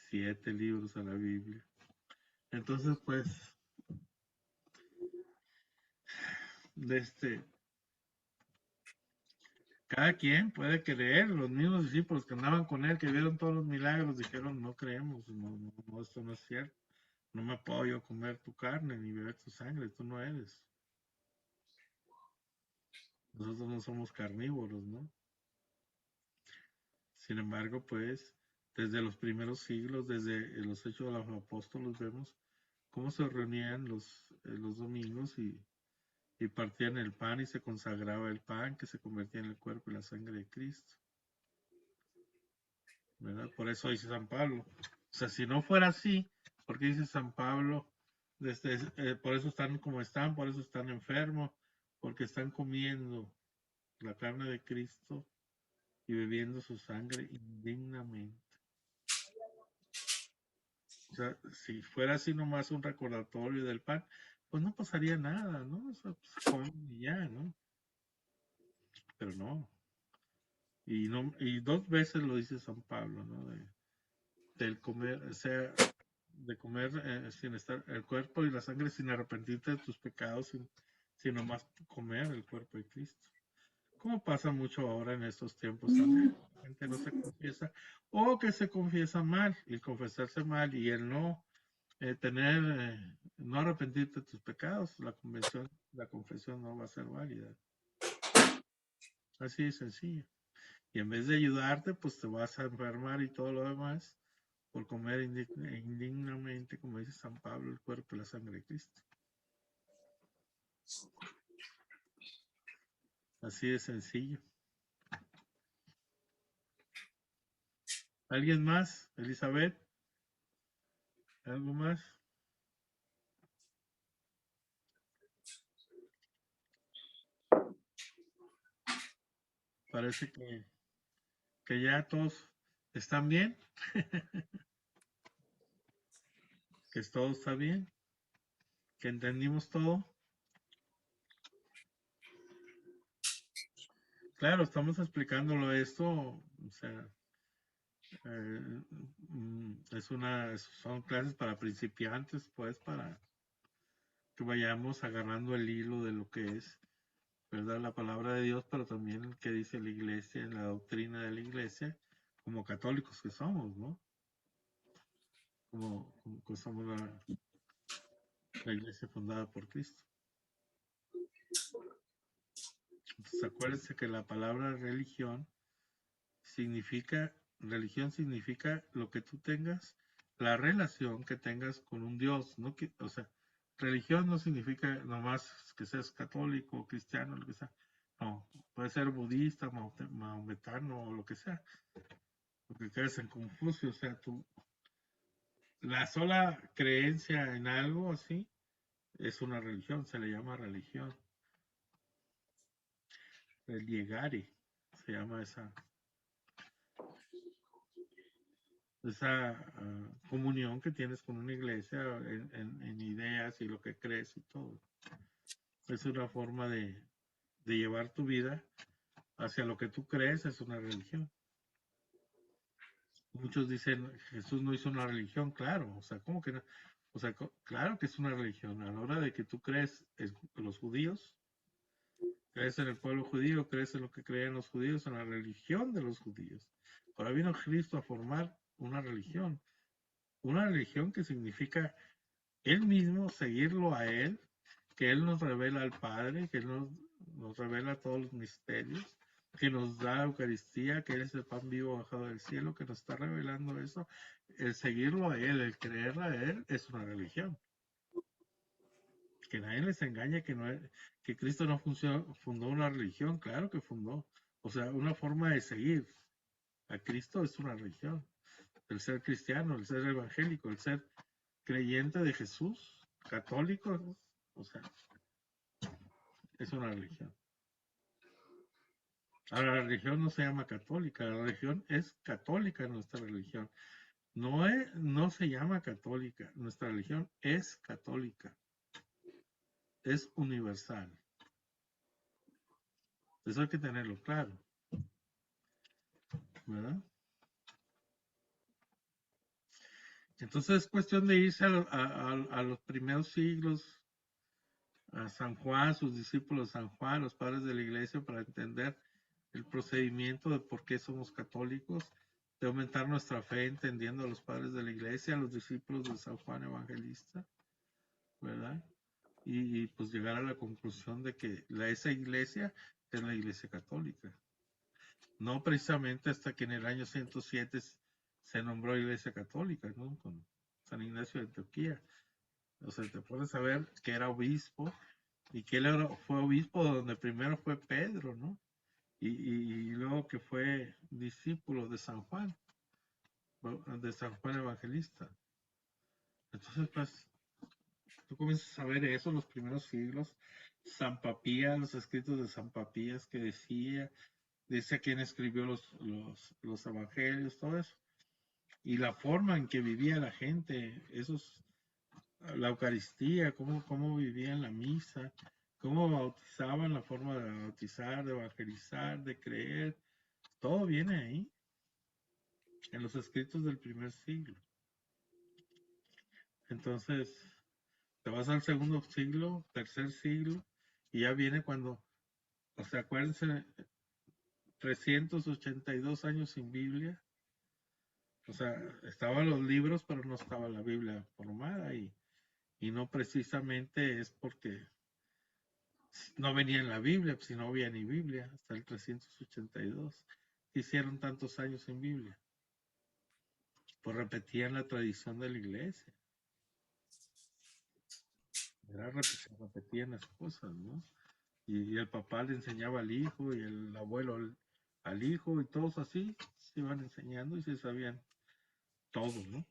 7 libros a la Biblia. Entonces, pues, cada quien puede creer. Los mismos discípulos que andaban con él, que vieron todos los milagros, dijeron, no creemos, no, esto no es cierto. No me puedo yo comer tu carne ni beber tu sangre, tú no eres. Nosotros no somos carnívoros, ¿no? Sin embargo, pues, desde los primeros siglos, desde los Hechos de los Apóstoles, vemos cómo se reunían los domingos y partían el pan y se consagraba el pan que se convertía en el cuerpo y la sangre de Cristo, ¿verdad? Por eso dice San Pablo. O sea, si no fuera así, ¿por qué dice San Pablo? Por eso están como están, por eso están enfermos, porque están comiendo la carne de Cristo y bebiendo su sangre indignamente. O sea, si fuera así nomás un recordatorio del pan, pues no pasaría nada, ¿no? O sea, pues comen y ya, ¿no? Pero no. Y dos veces lo dice San Pablo, ¿no? Del comer, o sea, de comer sin estar el cuerpo y la sangre sin arrepentirte de tus pecados, sin nomás comer el cuerpo de Cristo. Como pasa mucho ahora en estos tiempos también. La gente no se confiesa o que se confiesa mal, y el confesarse mal y el no no arrepentirte de tus pecados, la confesión no va a ser válida. Así de sencillo. Y en vez de ayudarte, pues te vas a enfermar y todo lo demás por comer indignamente, como dice San Pablo, el cuerpo y la sangre de Cristo. Así de sencillo. ¿Alguien más? Elizabeth, ¿algo más? Parece que ya todos están bien, que todo está bien, que entendimos todo. Claro, estamos explicándolo esto, o sea, son clases para principiantes, pues, para que vayamos agarrando el hilo de lo que es, ¿verdad? La palabra de Dios, pero también qué dice la iglesia, en la doctrina de la iglesia, como católicos que somos, ¿no? Como que somos la iglesia fundada por Cristo. Entonces, acuérdense que la palabra religión significa lo que tú tengas, la relación que tengas con un Dios, ¿no? O sea, religión no significa nomás que seas católico, cristiano, lo que sea. No, puede ser budista, maometano o lo que sea. Lo que crees en Confucio, o sea, la sola creencia en algo así es una religión, se le llama religión. Reliegare se llama esa comunión que tienes con una iglesia en ideas y lo que crees y todo. Es una forma de llevar tu vida hacia lo que tú crees, es una religión. Muchos dicen, Jesús no hizo una religión, claro, o sea, ¿cómo que no? O sea, claro que es una religión. A la hora de que tú crees en los judíos, crees en el pueblo judío, crees en lo que creen los judíos, en la religión de los judíos. Ahora vino Cristo a formar una religión que significa Él mismo, seguirlo a Él, que Él nos revela al Padre, que Él nos revela todos los misterios, que nos da la Eucaristía, que Él es el pan vivo bajado del cielo, que nos está revelando eso. El seguirlo a Él, el creer a Él, es una religión. Que nadie les engañe que Cristo no fundó una religión, claro que fundó. O sea, una forma de seguir a Cristo es una religión. El ser cristiano, el ser evangélico, el ser creyente de Jesús, católico, o sea, es una religión. Ahora, la religión no se llama católica, la religión es católica, nuestra religión. No se llama católica, nuestra religión es católica, es universal. Eso hay que tenerlo claro, ¿verdad? Entonces es cuestión de irse a los primeros siglos, a San Juan, sus discípulos San Juan, los padres de la iglesia, para entender el procedimiento de por qué somos católicos, de aumentar nuestra fe entendiendo a los padres de la iglesia, a los discípulos de San Juan Evangelista, ¿verdad? Y pues llegar a la conclusión de que esa iglesia es la iglesia católica. No precisamente hasta que en el año 107 se nombró Iglesia Católica, ¿no? Con San Ignacio de Antioquía. O sea, te pones a ver que era obispo y que él fue obispo donde primero fue Pedro, ¿no? Y luego que fue discípulo de San Juan Evangelista. Entonces, pues, tú comienzas a ver eso en los primeros siglos. San Papías, los escritos de San Papías que dice quién escribió los evangelios, todo eso. Y la forma en que vivía la gente, la Eucaristía, cómo vivían la misa, cómo bautizaban, la forma de bautizar, de evangelizar, de creer, todo viene ahí, en los escritos del primer siglo. Entonces, te vas al segundo siglo, tercer siglo, y ya viene cuando, o sea, acuérdense, 382 años sin Biblia. O sea, estaban los libros, pero no estaba la Biblia formada y no precisamente es porque no venía en la Biblia, si no había ni Biblia hasta el 382. Hicieron tantos años sin Biblia. Pues repetían la tradición de la iglesia. Repetían las cosas, ¿no? Y el papá le enseñaba al hijo y el abuelo al hijo y todos así se iban enseñando y se sabían todo, ¿no?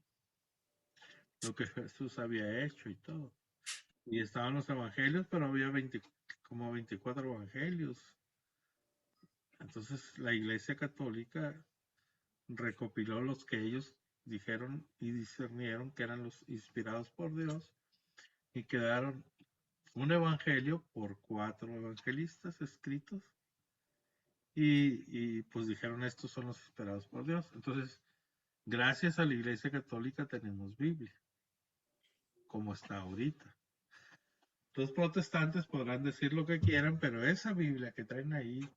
Lo que Jesús había hecho y todo. Y estaban los evangelios, pero había como 24 evangelios. Entonces la Iglesia Católica recopiló los que ellos dijeron y discernieron que eran los inspirados por Dios y quedaron un evangelio por 4 evangelistas escritos y pues dijeron estos son los inspirados por Dios. Entonces, gracias a la Iglesia Católica tenemos Biblia, como está ahorita. Los protestantes podrán decir lo que quieran, pero esa Biblia que traen ahí,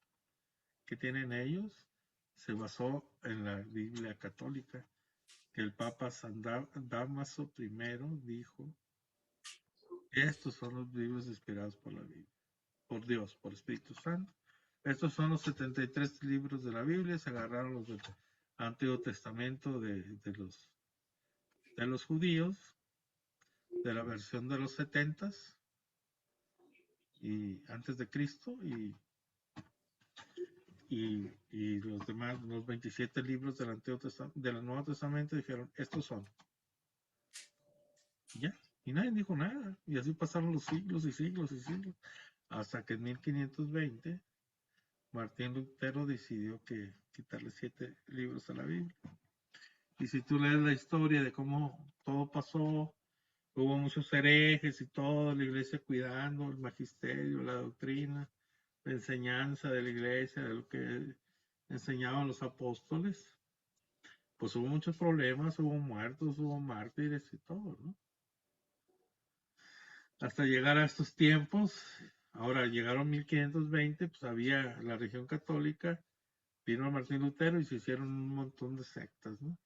que tienen ellos, se basó en la Biblia católica, que el Papa San Dámaso I dijo, estos son los libros inspirados por la Biblia, por Dios, por Espíritu Santo. Estos son los 73 libros de la Biblia, se agarraron los del Antiguo Testamento de los judíos, de la versión de los 70s y antes de Cristo y los demás, los 27 libros del Nuevo Testamento dijeron, estos son. Ya, y nadie dijo nada. Y así pasaron los siglos y siglos y siglos, hasta que en 1520 Martín Lutero decidió que quitarle 7 libros a la Biblia. Y si tú lees la historia de cómo todo pasó, hubo muchos herejes y todo, la iglesia cuidando el magisterio, la doctrina, la enseñanza de la iglesia, de lo que enseñaban los apóstoles, pues hubo muchos problemas, hubo muertos, hubo mártires y todo, ¿no? Hasta llegar a estos tiempos, ahora llegaron 1520, pues había la religión católica, vino Martín Lutero y se hicieron un montón de sectas, ¿no?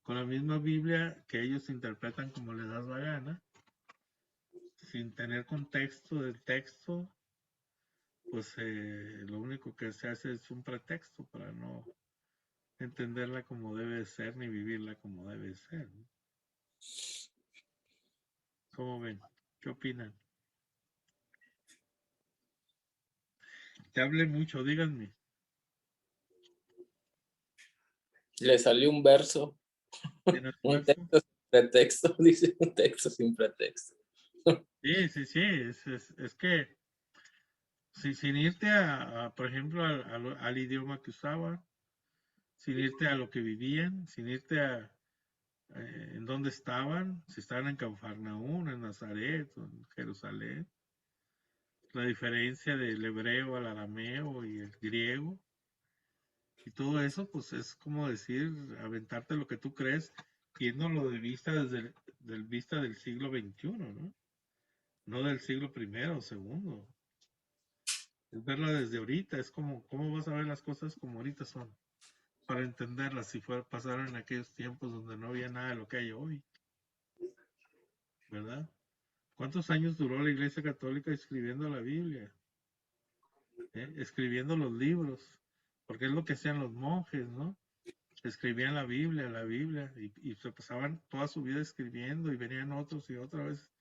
Con la misma Biblia que ellos interpretan como les da la gana, sin tener contexto del texto, pues lo único que se hace es un pretexto para no entenderla como debe ser ni vivirla como debe ser, ¿no? ¿Cómo ven? ¿Qué opinan? Te hablé mucho, díganme. Le salió un verso, un texto sin pretexto, dice un texto sin pretexto. Sí, es que sin irte por ejemplo, al idioma que usaban, sin irte a lo que vivían, sin irte a en dónde estaban, si estaban en Cafarnaún, en Nazaret, o en Jerusalén, la diferencia del hebreo al arameo y el griego, y todo eso, pues es como decir, aventarte lo que tú crees, viéndolo de vista vista del siglo XXI, ¿no? No del siglo I o segundo. Es verla desde ahorita, es como, ¿cómo vas a ver las cosas como ahorita son? Para entenderlas, si pasaron en aquellos tiempos donde no había nada de lo que hay hoy, ¿verdad? ¿Cuántos años duró la Iglesia Católica escribiendo la Biblia? escribiendo los libros, porque es lo que hacían los monjes, ¿no? Escribían la Biblia, y se pasaban toda su vida escribiendo y venían otros y otra vez.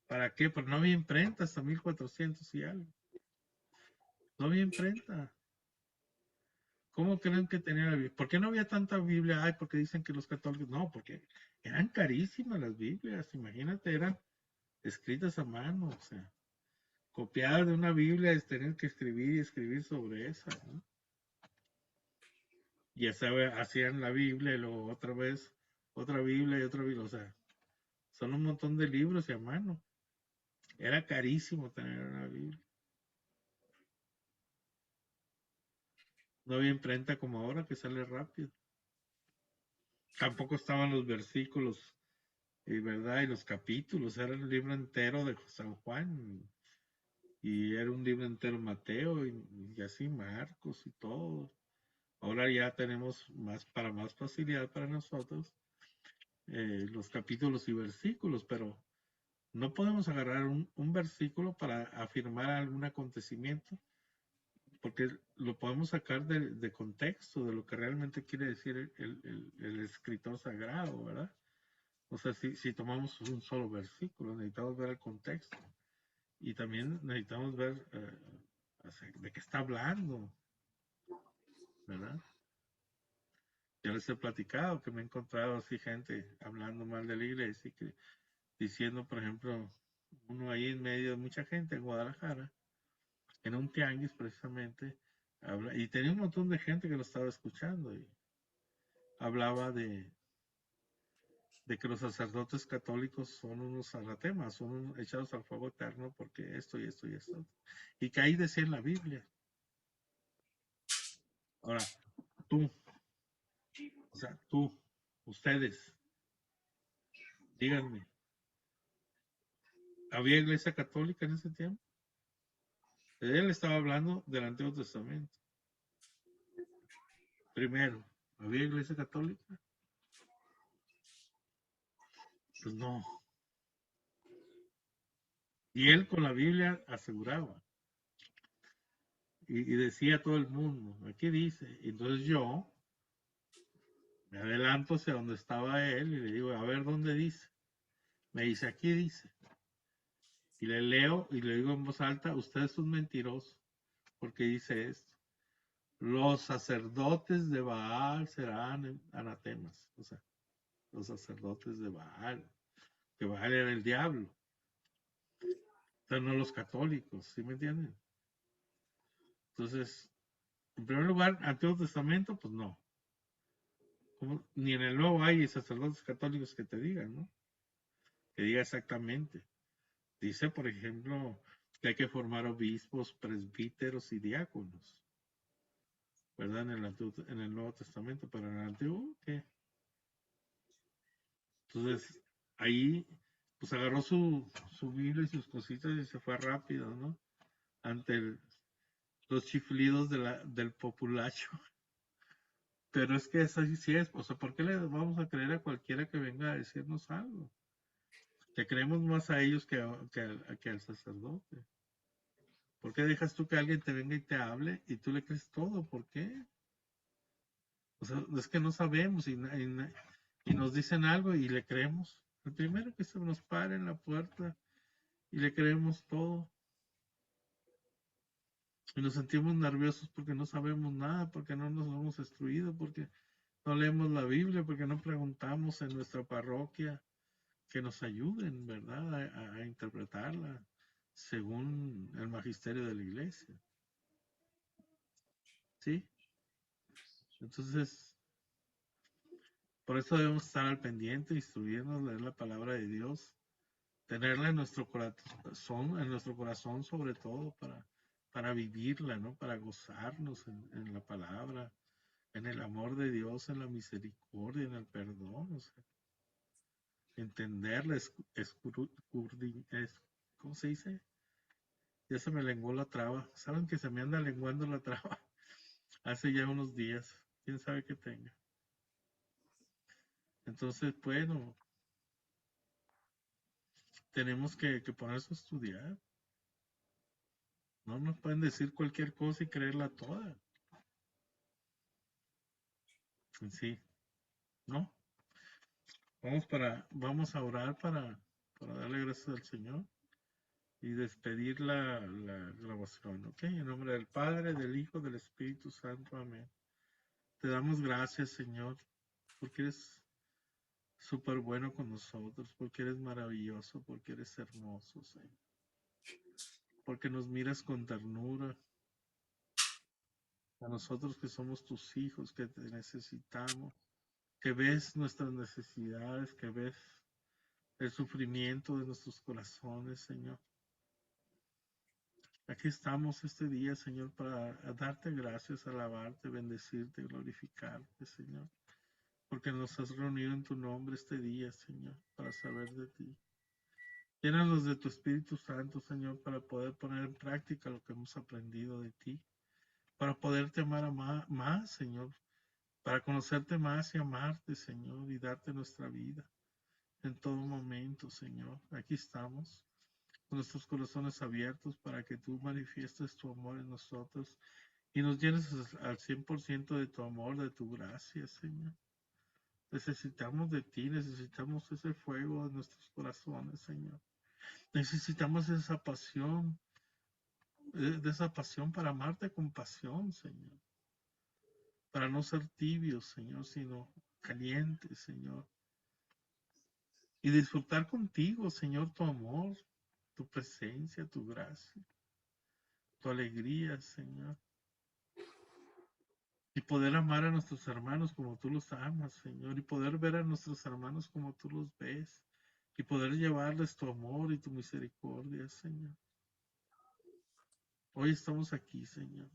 ¿Para qué? Pues no había imprenta hasta 1400 y algo. No había imprenta. ¿Cómo creen que tenía la Biblia? ¿Por qué no había tanta Biblia? Ay, porque dicen que los católicos. No, porque eran carísimas las Biblias. Imagínate, eran escritas a mano. O sea, copiar de una Biblia es tener que escribir y escribir sobre esa, ¿no? Y esa hacían la Biblia y luego otra vez otra Biblia y otra Biblia. O sea, son un montón de libros y a mano. Era carísimo tener una Biblia. No había imprenta como ahora que sale rápido. Tampoco estaban los versículos, ¿verdad? Y los capítulos. Era el libro entero de San Juan. Y era un libro entero Mateo y así Marcos y todo. Ahora ya tenemos para más facilidad para nosotros los capítulos y versículos, pero no podemos agarrar un versículo para afirmar algún acontecimiento, porque lo podemos sacar de contexto, de lo que realmente quiere decir el escritor sagrado, ¿verdad? O sea, si tomamos un solo versículo, necesitamos ver el contexto y también necesitamos ver de qué está hablando, ¿verdad? Yo les he platicado que me he encontrado así gente hablando mal de la iglesia y que diciendo, por ejemplo, uno ahí en medio de mucha gente en Guadalajara, en un tianguis precisamente, y tenía un montón de gente que lo estaba escuchando y hablaba de que los sacerdotes católicos son unos anatemas, son echados al fuego eterno porque esto y esto y esto. Y que ahí decía en la Biblia. Ahora, tú, o sea, tú, ustedes, díganme, ¿había iglesia católica en ese tiempo? Él estaba hablando del Antiguo Testamento. Primero, ¿había iglesia católica? Pues no. Y él con la Biblia aseguraba. Y decía a todo el mundo, aquí dice. Y entonces yo me adelanto hacia donde estaba él y le digo, a ver, ¿dónde dice? Me dice, aquí dice. Y le leo y le digo en voz alta, usted es un mentiroso, porque dice esto. Los sacerdotes de Baal serán anatemas. O sea, los sacerdotes de Baal, que Baal era el diablo. Entonces no los católicos, ¿sí me entienden? Entonces, en primer lugar, Antiguo Testamento, pues no. Ni en el Nuevo hay sacerdotes católicos que te digan, ¿no? Que diga exactamente. Dice, por ejemplo, que hay que formar obispos, presbíteros y diáconos, ¿verdad? En el Nuevo Testamento, pero en el Antiguo, ¿qué? Entonces, ahí, pues agarró su Biblia y sus cositas y se fue rápido, ¿no? Ante los chiflidos del populacho. Pero es que eso sí es, o sea, ¿por qué le vamos a creer a cualquiera que venga a decirnos algo? Que creemos más a ellos que al sacerdote. ¿Por qué dejas tú que alguien te venga y te hable y tú le crees todo? ¿Por qué? O sea, es que no sabemos y nos dicen algo y le creemos. El primero que se nos pare en la puerta y le creemos todo. Y nos sentimos nerviosos porque no sabemos nada, porque no nos hemos instruido, porque no leemos la Biblia, porque no preguntamos en nuestra parroquia que nos ayuden, ¿verdad? A interpretarla según el magisterio de la iglesia. ¿Sí? Entonces, por eso debemos estar al pendiente, instruirnos, leer la palabra de Dios, tenerla en nuestro corazón sobre todo para vivirla, ¿no? Para gozarnos en la palabra, en el amor de Dios, en la misericordia, en el perdón, o sea, entenderla, ¿cómo se dice? Ya se me lenguó la traba. ¿Saben que se me anda lenguando la traba? Hace ya unos días. ¿Quién sabe qué tenga? Entonces, bueno, tenemos que ponerse a estudiar. No nos pueden decir cualquier cosa y creerla toda. Sí, ¿no? Vamos a orar para darle gracias al Señor y despedir la grabación, ¿ok? En nombre del Padre, del Hijo, del Espíritu Santo, amén. Te damos gracias, Señor, porque eres súper bueno con nosotros, porque eres maravilloso, porque eres hermoso, Señor. Porque nos miras con ternura. A nosotros que somos tus hijos, que te necesitamos, que ves nuestras necesidades, que ves el sufrimiento de nuestros corazones, Señor. Aquí estamos este día, Señor, para darte gracias, alabarte, bendecirte, glorificarte, Señor. Porque nos has reunido en tu nombre este día, Señor, para saber de ti. Llénanos de tu Espíritu Santo, Señor, para poder poner en práctica lo que hemos aprendido de ti. Para poderte amar más, Señor. Para conocerte más y amarte, Señor, y darte nuestra vida en todo momento, Señor. Aquí estamos, con nuestros corazones abiertos para que tú manifiestes tu amor en nosotros y nos llenes al 100% de tu amor, de tu gracia, Señor. Necesitamos de ti, necesitamos ese fuego en nuestros corazones, Señor. Necesitamos esa pasión, de esa pasión para amarte con pasión, Señor. Para no ser tibios, Señor, sino calientes, Señor. Y disfrutar contigo, Señor, tu amor, tu presencia, tu gracia, tu alegría, Señor. Y poder amar a nuestros hermanos como tú los amas, Señor. Y poder ver a nuestros hermanos como tú los ves. Y poder llevarles tu amor y tu misericordia, Señor. Hoy estamos aquí, Señor.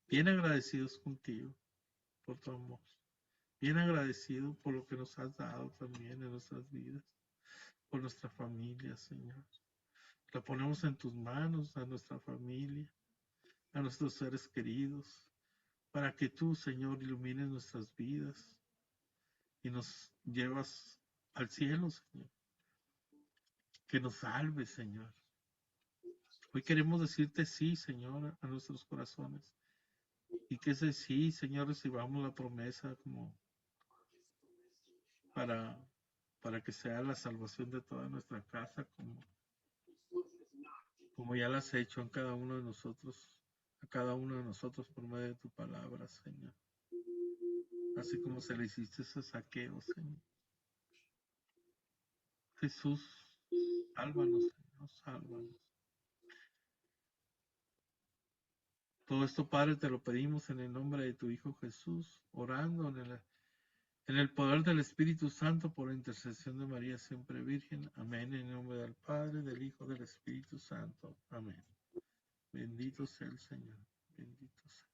Bien agradecidos contigo por tu amor. Bien agradecidos por lo que nos has dado también en nuestras vidas. Por nuestra familia, Señor. La ponemos en tus manos, a nuestra familia, a nuestros seres queridos, para que tú, Señor, ilumines nuestras vidas y nos llevas al cielo, Señor. Que nos salves, Señor. Hoy queremos decirte sí, Señor, a nuestros corazones. Y que ese sí, Señor, recibamos la promesa como para que sea la salvación de toda nuestra casa, como ya lo has hecho en cada uno de nosotros, a cada uno de nosotros por medio de tu palabra, Señor. Así como se le hiciste a Zaqueo, Señor. Jesús, sálvanos, Señor, sálvanos. Todo esto, Padre, te lo pedimos en el nombre de tu Hijo Jesús, orando en el poder del Espíritu Santo por la intercesión de María siempre Virgen. Amén. En el nombre del Padre, del Hijo, del Espíritu Santo. Amén. Bendito sea el Señor. Bendito sea.